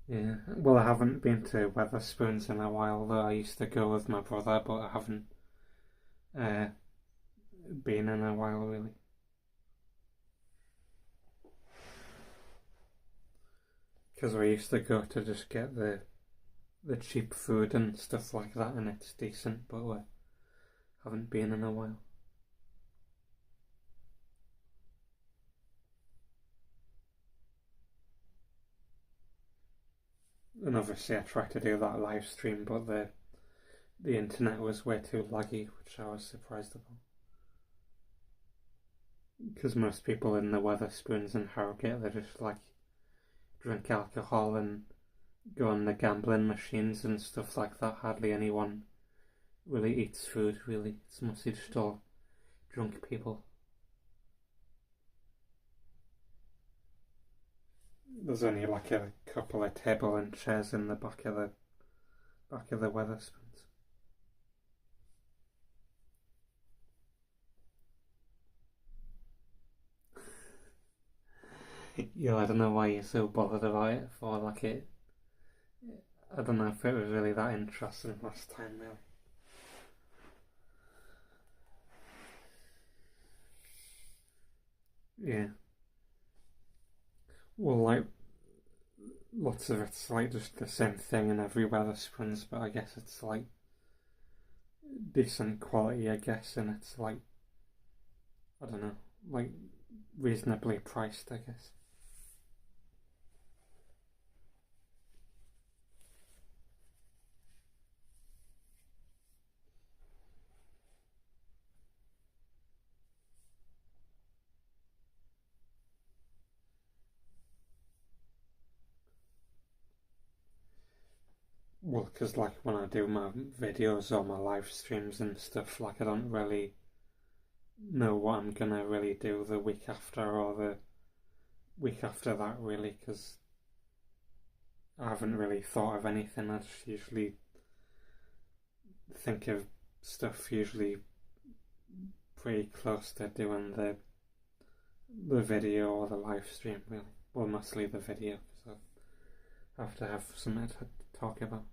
Yeah, well, I haven't been to Weatherspoons in a while, though. I used to go with my brother, but I haven't uh, been in a while, really. Because we used to go to just get the cheap food and stuff like that, and it's decent, but haven't been in a while. And obviously I tried to do that live stream, but the internet was way too laggy, which I was surprised about. Because most people in the Wetherspoons and Harrogate, they just like drink alcohol and go on the gambling machines and stuff like that. Hardly anyone really eats food, really. It's mostly just all drunk people. There's only like a couple of table and chairs in the back of the Wetherspoons. Yeah, I don't know why you're so bothered about it for like it. I don't know if it was really that interesting last time, really. Yeah. Well, like, lots of it's like just the same thing in every Wetherspoons, but I guess it's like decent quality, I guess, and it's like, I don't know, like reasonably priced, I guess. Well, because like when I do my videos or my live streams and stuff, like I don't really know what I'm gonna really do the week after or the week after that, really, because I haven't really thought of anything. I just usually think of stuff usually pretty close to doing the video or the live stream, really. Well, mostly the video, because I have to have something to talk about.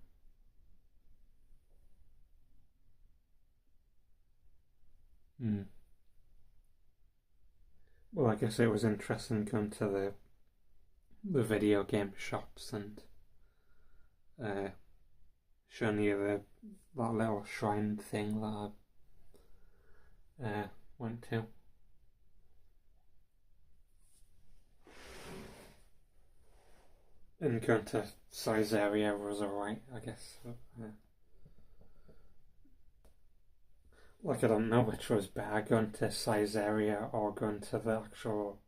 Well, I guess it was interesting going to the video game shops and showing you that little shrine thing that I went to. And going to Caesarea was alright, I guess. Like, I don't know which was better, going to Caesarea or going to the actual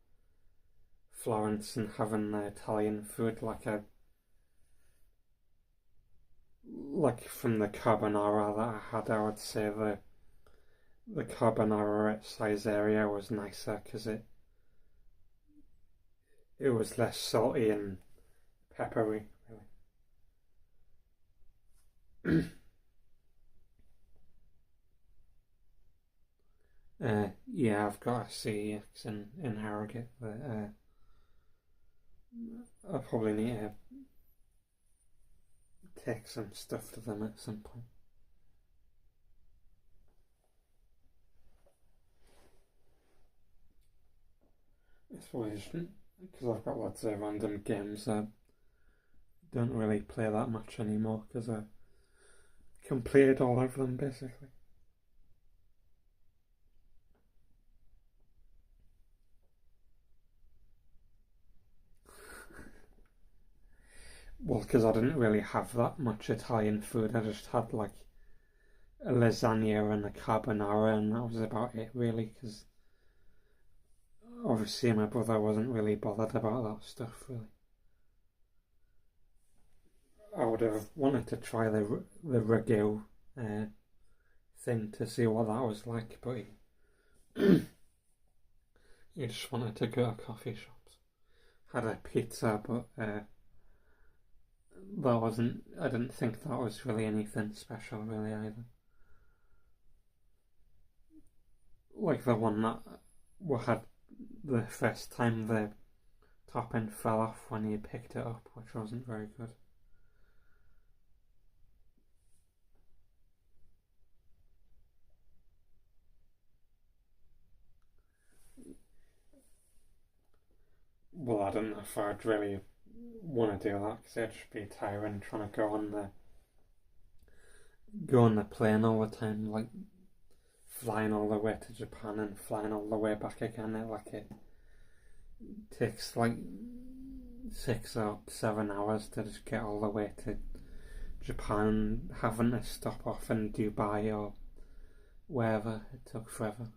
Florence and having the Italian food. Like from the carbonara that I had, I would say the carbonara at Caesarea was nicer because it was less salty and peppery, really. Yeah, I've got a CEX in Harrogate, but I probably need to take some stuff to them at some point. It's probably just because I've got lots of random games I don't really play that much anymore because I completed all of them basically. Well, because I didn't really have that much Italian food. I just had like a lasagna and a carbonara, and that was about it, really. Because obviously my brother wasn't really bothered about that stuff, really. I would have wanted to try the ragu thing to see what that was like, but he just wanted to go to coffee shops. Had a pizza, but that wasn't. I didn't think that was really anything special, really, either. Like the one that we had the first time the top end fell off when you picked it up, which wasn't very good. Well, I don't know if I'd really want to do that because it'd just be tiring trying to go on the plane all the time. Like flying all the way to Japan and flying all the way back again. It takes like 6 or 7 hours to just get all the way to Japan, having to stop off in Dubai or wherever. It took forever.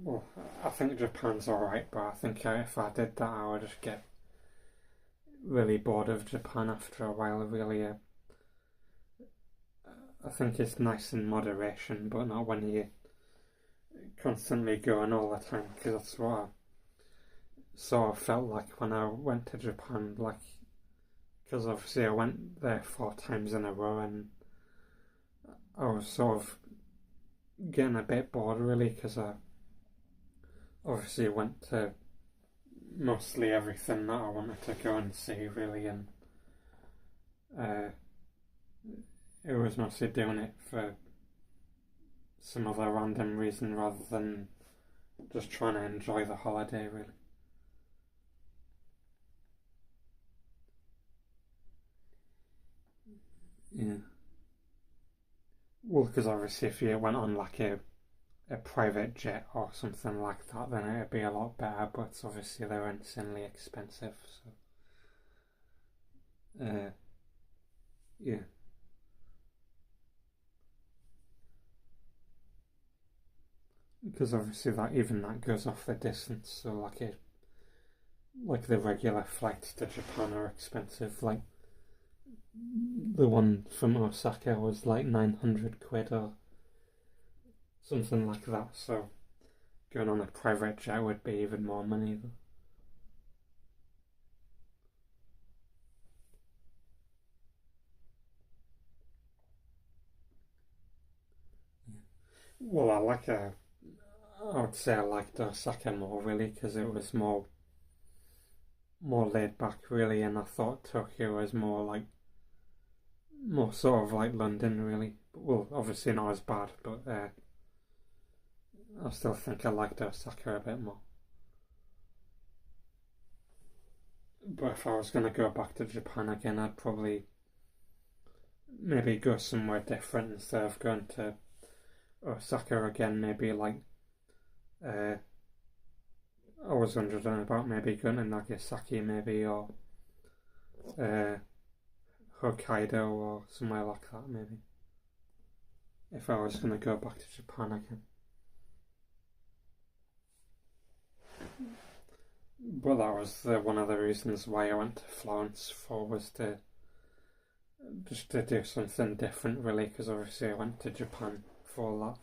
Well, I think Japan's alright, but I think if I did that, I would just get really bored of Japan after a while, really. I think it's nice in moderation, but not when you're constantly going all the time, because that's what I sort of felt like when I went to Japan, like, because obviously I went there 4 times in a row, and I was sort of getting a bit bored, really, because I obviously went to mostly everything that I wanted to go and see, really, and it was mostly doing it for some other random reason rather than just trying to enjoy the holiday, really. Yeah. Well, because obviously if you went on like a private jet or something like that, then it'd be a lot better, but obviously they're insanely expensive, so yeah. Because obviously that goes off the distance, so like the regular flights to Japan are expensive. Like the one from Osaka was like 900 quid or something like that, so going on a private jet would be even more money though. Well, I would say I liked Osaka more, really, because it was more laid back, really, and I thought Tokyo was more sort of like London, really. Well, obviously not as bad, but I still think I liked Osaka a bit more. But if I was going to go back to Japan again, I'd probably maybe go somewhere different instead of going to Osaka again. Maybe like I was wondering about maybe going to Nagasaki, maybe, or Hokkaido or somewhere like that, maybe. If I was going to go back to Japan again. But that was one of the reasons why I went to Florence for, was to just to do something different, really, because obviously I went to Japan for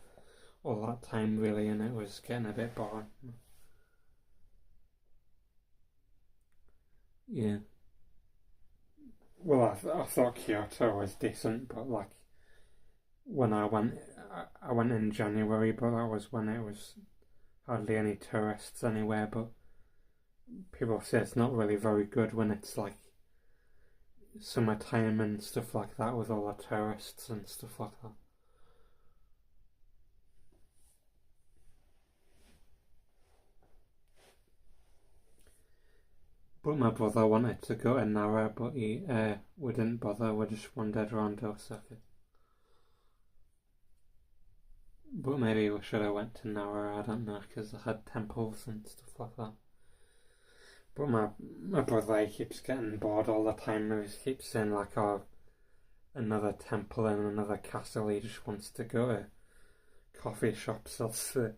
all that time, really, and it was getting a bit boring. Yeah. Well, I thought Kyoto was decent, but like when I went in January, but that was when it was hardly any tourists anywhere. But people say it's not really very good when it's like summertime and stuff like that with all the tourists and stuff like that. But my brother wanted to go to Nara, but we didn't bother. We just wandered around Osaka. But maybe we should have went to Nara. I don't know, because they had temples and stuff like that. But my brother, he keeps getting bored all the time. He keeps saying like, "Oh, another temple and another castle." He just wants to go to coffee shops. That's the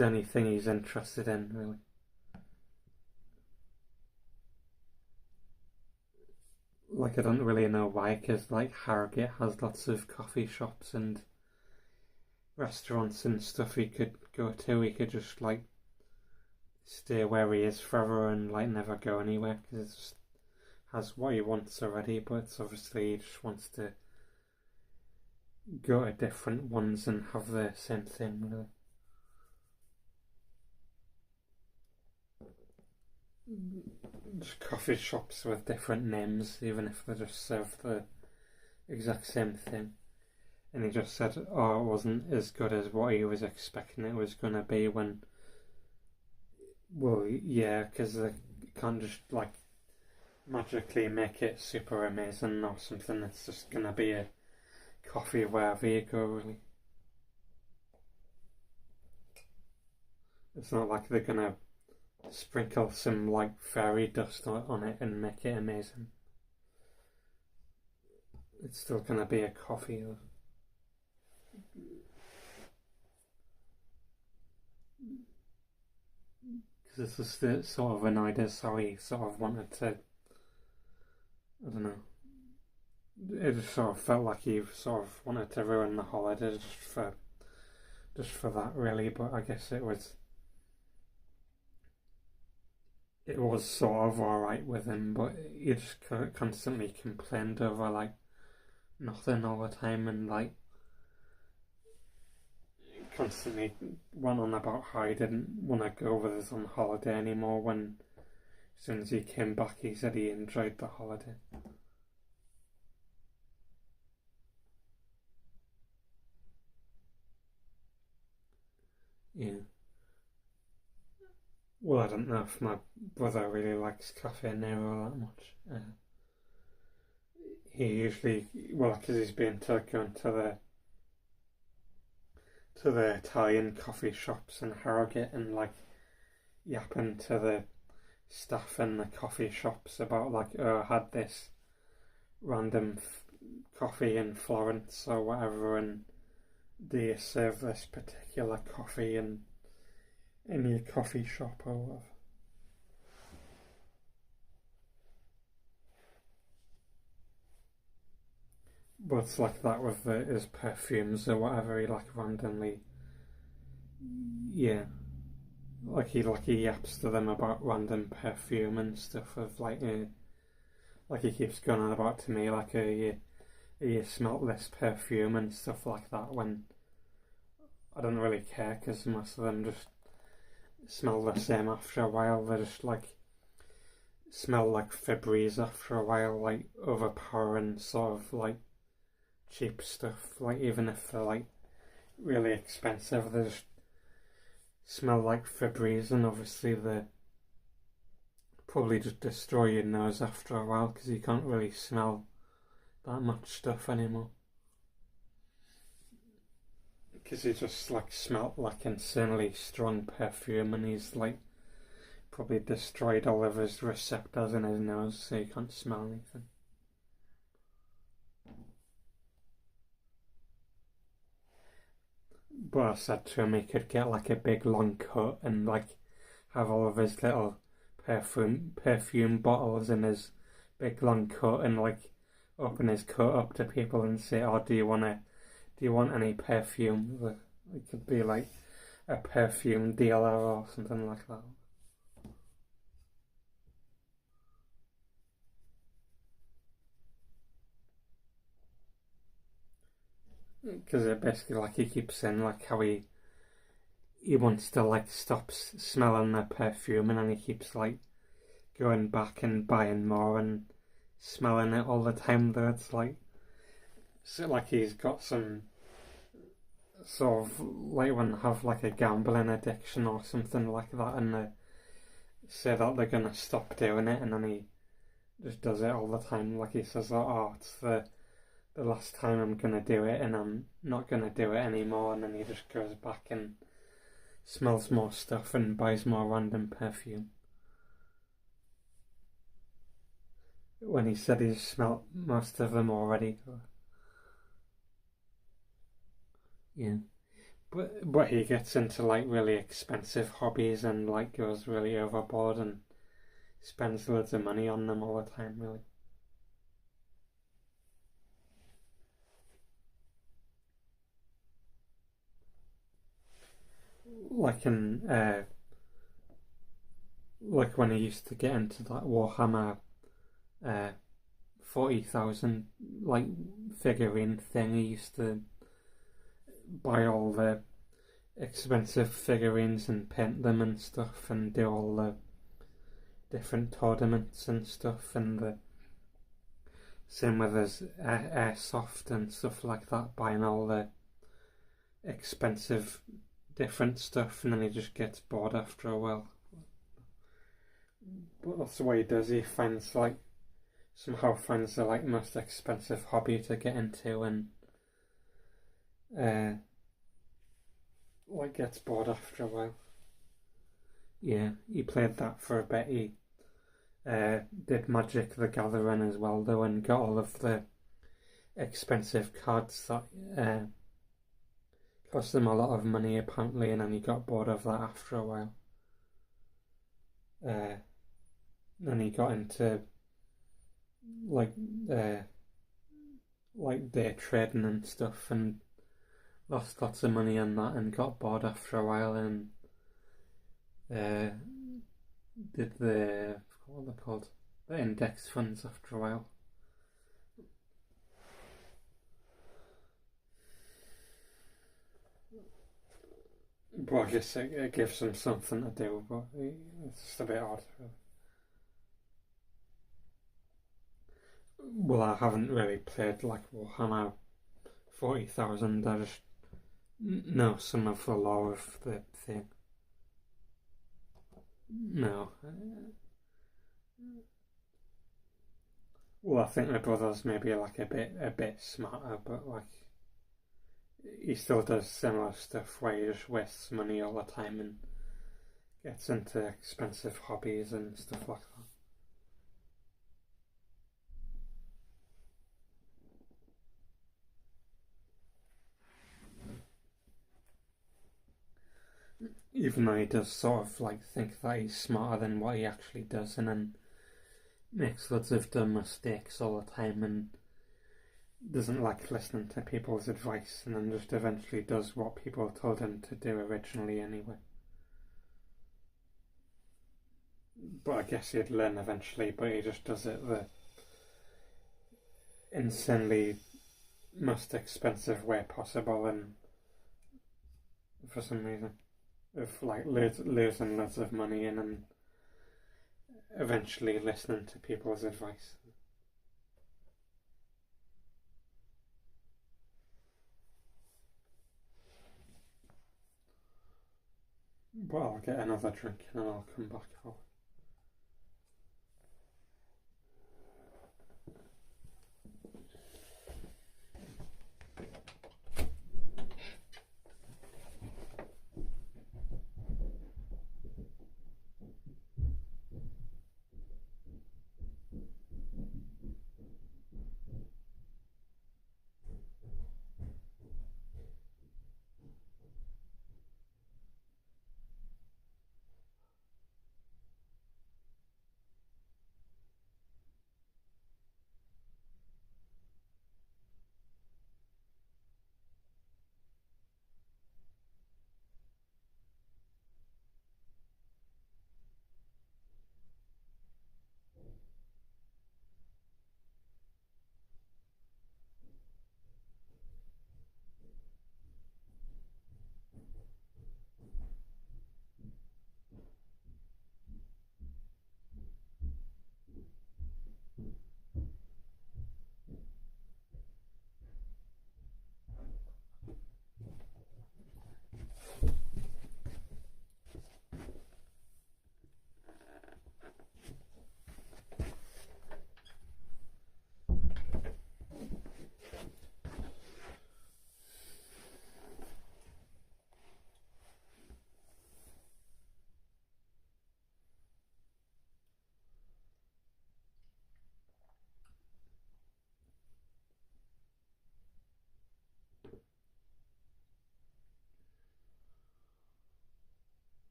only thing he's interested in, really. Like, I don't really know why, because like Harrogate has lots of coffee shops and restaurants and stuff he could go to. He could just like stay where he is forever and like never go anywhere, because it just has what he wants already. But it's obviously he just wants to go to different ones and have the same thing, really. Just coffee shops with different names, even if they just serve the exact same thing. And he just said, "Oh, it wasn't as good as what he was expecting it was going to be." When, well, yeah, because they can't just like magically make it super amazing or something. It's just gonna be a coffee wherever you go, really. It's not like they're gonna sprinkle some like fairy dust on it and make it amazing. It's still gonna be a coffee. Because it's just the sort of an idea, so he sort of wanted to, I don't know, it just sort of felt like he sort of wanted to ruin the holiday just for that, really. But I guess it was sort of alright with him, but he just constantly complained over like nothing all the time, and like constantly went on about how he didn't want to go with us on holiday anymore, when as soon as he came back he said he enjoyed the holiday. Yeah. Well, I don't know if my brother really likes Cafe Nero that much. He usually, well, because he's been going to the Italian coffee shops in Harrogate and like yapping to the staff in the coffee shops about like, oh, I had this random coffee in Florence or whatever, and do you serve this particular coffee in your coffee shop or whatever. But it's like that with his perfumes or whatever. He like randomly, yeah, like he yaps to them about random perfume and stuff. Of like he keeps going on about to me like you smelt this perfume and stuff like that. When I don't really care, because most of them just smell the same after a while. They just like smell like Febreze after a while, like overpowering sort of like cheap stuff. Like even if they're like really expensive, they just smell like Febreze, and obviously they probably just destroy your nose after a while because you can't really smell that much stuff anymore. Because he just like smelt like insanely strong perfume, and he's like probably destroyed all of his receptors in his nose, so you can't smell anything. But I said to him he could get like a big long coat and like have all of his little perfume bottles in his big long coat, and like open his coat up to people and say, "Oh, do you want any perfume?" It could be like a perfume dealer or something like that. Because it basically like he keeps saying like how he wants to like stop smelling the perfume, and then he keeps like going back and buying more and smelling it all the time. Though it's like, so like he's got some sort of like when they have like a gambling addiction or something like that, and they say that they're gonna stop doing it, and then he just does it all the time. Like he says, "Oh, it's the last time I'm gonna do it, and I'm not gonna do it anymore," and then he just goes back and smells more stuff and buys more random perfume. When he said he's smelt most of them already. Yeah. But he gets into like really expensive hobbies and like goes really overboard and spends loads of money on them all the time, really. Like in like when he used to get into that Warhammer 40,000 like figurine thing, he used to buy all the expensive figurines and paint them and stuff, and do all the different tournaments and stuff, and the same with his airsoft and stuff like that, buying all the expensive different stuff, and then he just gets bored after a while. But that's the way he does. He finds like somehow finds the like most expensive hobby to get into, and like gets bored after a while. Yeah, he played that for a bit. He did Magic the Gathering as well, though, and got all of the expensive cards that cost him a lot of money apparently, and then he got bored of that after a while. Then he got into like uh, like day trading and stuff, and lost lots of money on that, and got bored after a while, and did what are they called? The index funds after a while. But I guess it gives him something to do, but it's just a bit odd, really. Well, I haven't really played like Warhammer 40,000. I just know some of the lore of the thing. No. Well, I think my brother's maybe like a bit smarter, but like he still does similar stuff where he just wastes money all the time and gets into expensive hobbies and stuff like that. Even though he does sort of like think that he's smarter than what he actually does, and then makes loads of dumb mistakes all the time, and doesn't like listening to people's advice, and then just eventually does what people told him to do originally anyway. But I guess he'd learn eventually, but he just does it the insanely most expensive way possible, and for some reason of like losing loads of money and then eventually listening to people's advice. But I'll get another drink and then I'll come back out.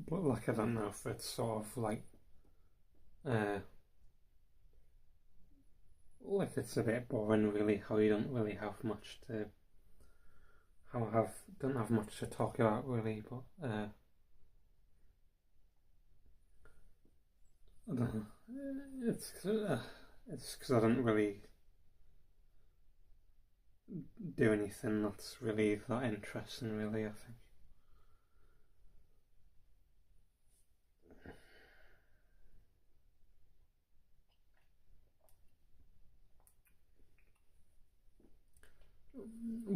But like I don't know if it's sort of uh like it's a bit boring really, how you don't really have much to don't have much to talk about really, but I don't know. It's because I don't really do anything that's really that interesting really, I think.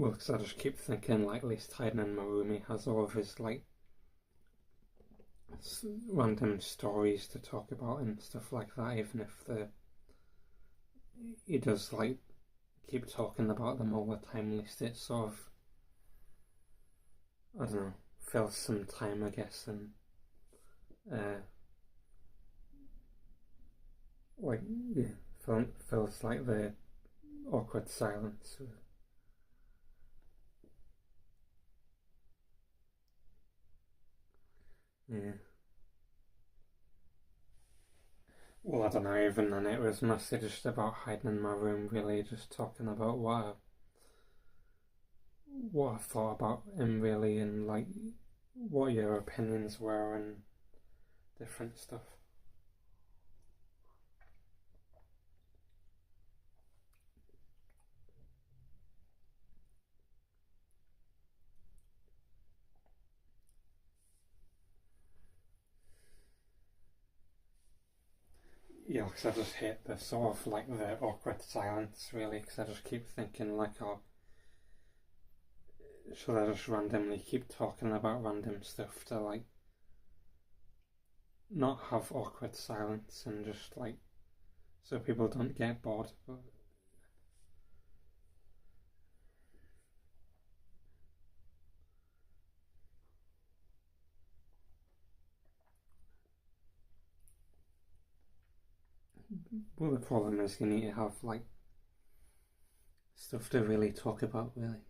Well, because I just keep thinking, like, at least hiding in my room, he has all of his, like, random stories to talk about and stuff like that, even if he does, like, keep talking about them all the time. At least it sort of, I don't know, fills some time, I guess, and like, yeah, feels like the awkward silence. Yeah. Well, I don't know, even then it was mostly just about hiding in my room, really, just talking about what I thought about him, really, and like what your opinions were and different stuff. Yeah, because I just hate the sort of like the awkward silence, really, because I just keep thinking, like, oh, should I just randomly keep talking about random stuff to, like, not have awkward silence and just, like, so people don't get bored. But well, the problem is you need to have, like, stuff to really talk about, really,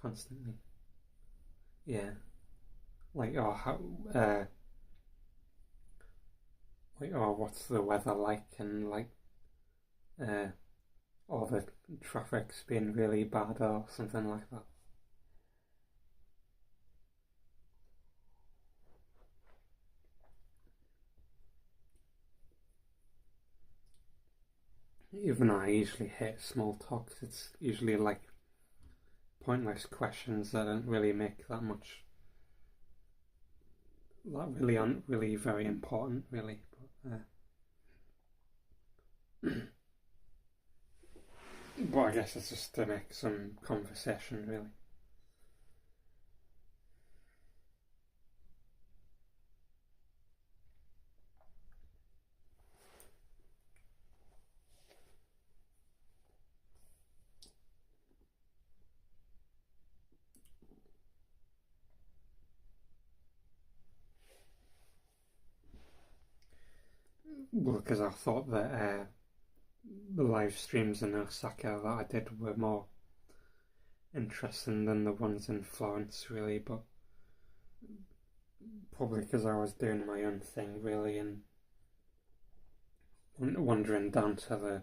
constantly. Yeah, like, oh, how, uh, like, oh, what's the weather like, and like, uh, or the traffic's been really bad, or something like that. Even though I usually hate small talks, it's usually like pointless questions that don't really make that much, that really aren't really very important, really. But I guess it's just to make some conversation, really. Well, because I thought that the live streams in Osaka that I did were more interesting than the ones in Florence, really, but probably because I was doing my own thing, really, and wandering down to the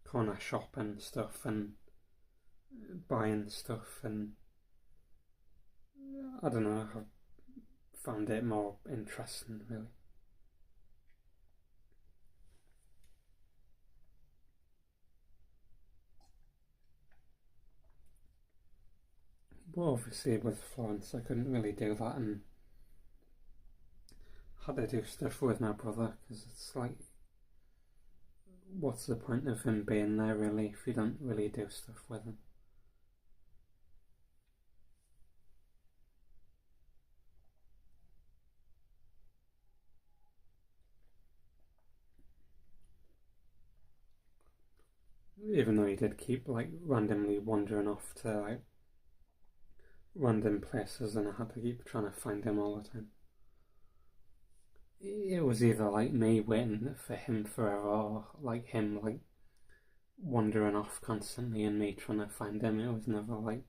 corner shop and stuff and buying stuff, and I don't know, I found it more interesting, really. But obviously, with Florence, I couldn't really do that, and had to do stuff with my brother because it's like, what's the point of him being there, really, if you don't really do stuff with him? Even though he did keep like randomly wandering off to like random places, and I had to keep trying to find him all the time. It was either like me waiting for him forever, or like him like wandering off constantly and me trying to find him. It was never like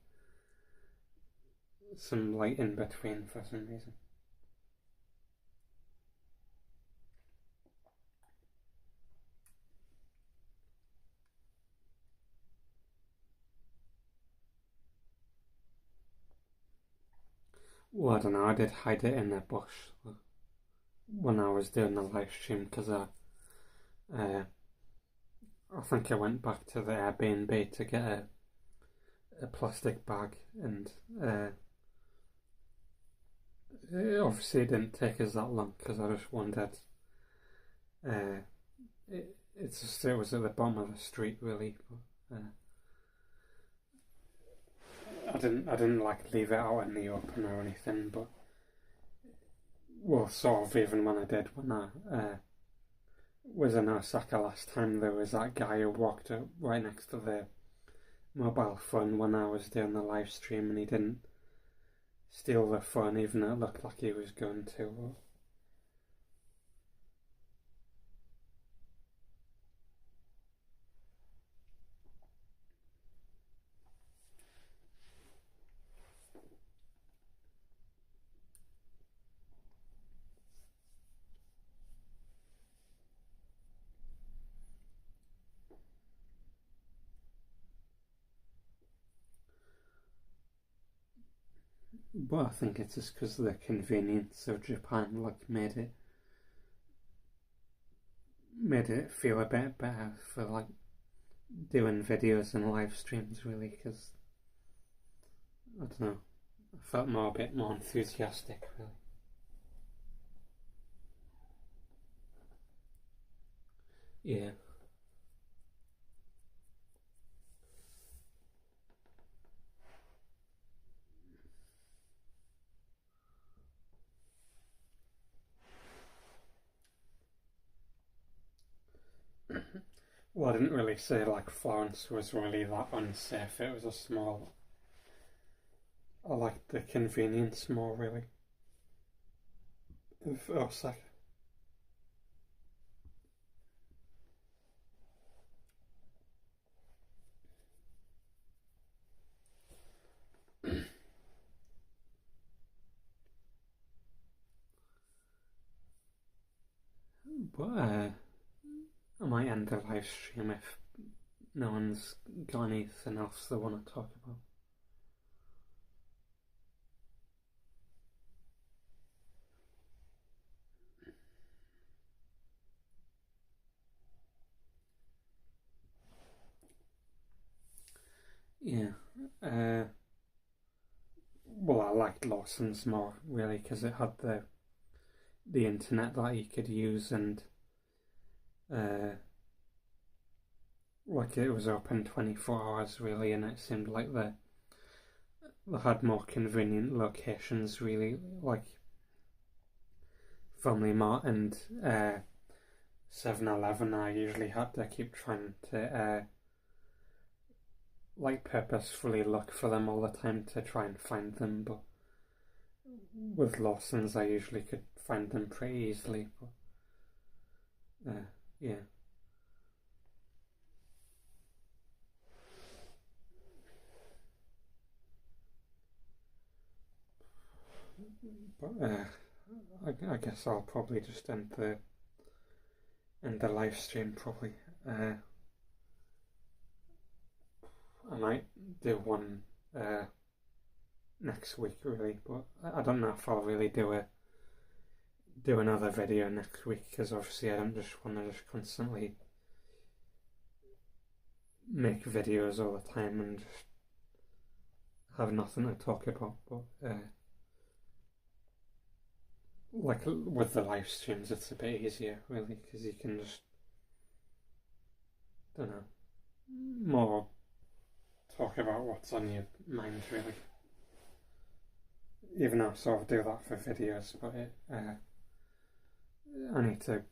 some like in between for some reason. Well, I don't know. I did hide it in a bush when I was doing the live stream because uh, I think I went back to the Airbnb to get a plastic bag, and it obviously didn't take us that long because I just wondered. Uh, it was at the bottom of the street, really. But, I didn't like leave it out in the open or anything, but well, sort of even when I did, when I was in Osaka last time, there was that guy who walked up right next to the mobile phone when I was doing the live stream, and he didn't steal the phone even though it looked like he was going to. But I think it's just because of the convenience of Japan, like made it feel a bit better for like doing videos and live streams, really, because I don't know, I felt a bit more enthusiastic, really. Yeah. Well, I didn't really say like Florence was really that unsafe. It was a small. I liked the convenience more, really, of Osaka. But I might end the live stream if no one's got anything else they want to talk about. Yeah. Well, I liked Lawson's more, really, because it had the internet that you could use, and uh, like it was open 24 hours, really, and it seemed like they had more convenient locations, really, like Family Mart and 7-Eleven. I usually had to keep trying to like purposefully look for them all the time to try and find them, but with Lawson's I usually could find them pretty easily. But yeah. But I guess I'll probably just end the live stream probably. I might do one next week, really, but I don't know if I'll really do another video next week, because obviously I don't just want to just constantly make videos all the time and just have nothing to talk about. But like with the live streams, it's a bit easier, really, because you can just, don't know, more talk about what's on your mind, really. Even though I sort of do that for videos, but I need to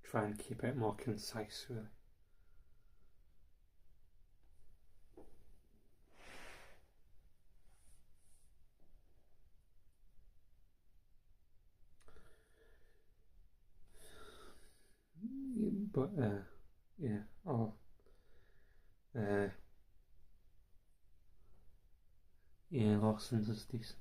try and keep it more concise, really. But yeah, yeah, Lawson's is decent.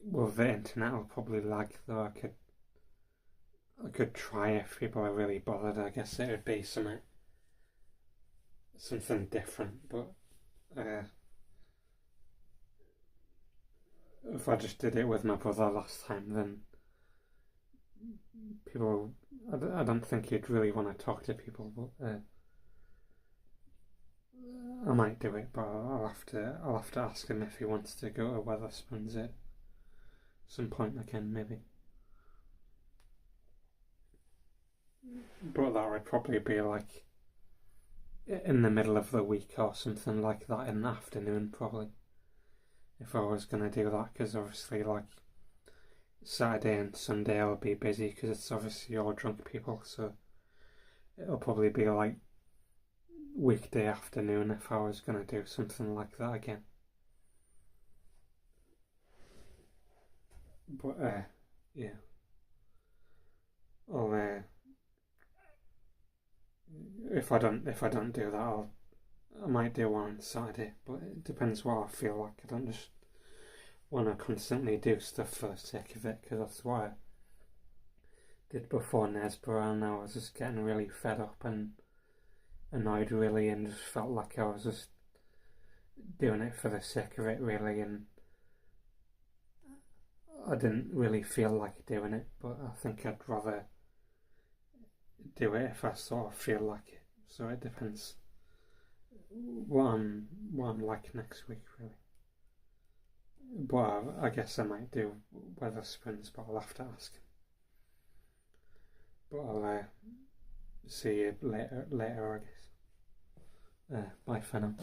Well, the internet will probably lag, though. I could try if people are really bothered. I guess it would be something different. But if I just did it with my brother last time, then people, I don't think you'd really want to talk to people. But I might do it, but I'll have to ask him if he wants to go to Weatherspoons at some point again, maybe. But that would probably be like in the middle of the week or something like that, in the afternoon probably, if I was going to do that, because obviously like Saturday and Sunday I'll be busy because it's obviously all drunk people, so it'll probably be like weekday afternoon if I was going to do something like that again. But yeah, I'll if I don't do that, I might do one on Saturday, but it depends what I feel like. I don't just want to constantly do stuff for the sake of it, because that's what I did before Nesborough, and I was just getting really fed up and annoyed really, and just felt like I was just doing it for the sake of it really, and I didn't really feel like doing it, but I think I'd rather do it if I sort of feel like it. So it depends what I'm like next week really. But I guess I might do Weatherspoons, but I'll have to ask him. But I'll see you later I guess. Bye for now.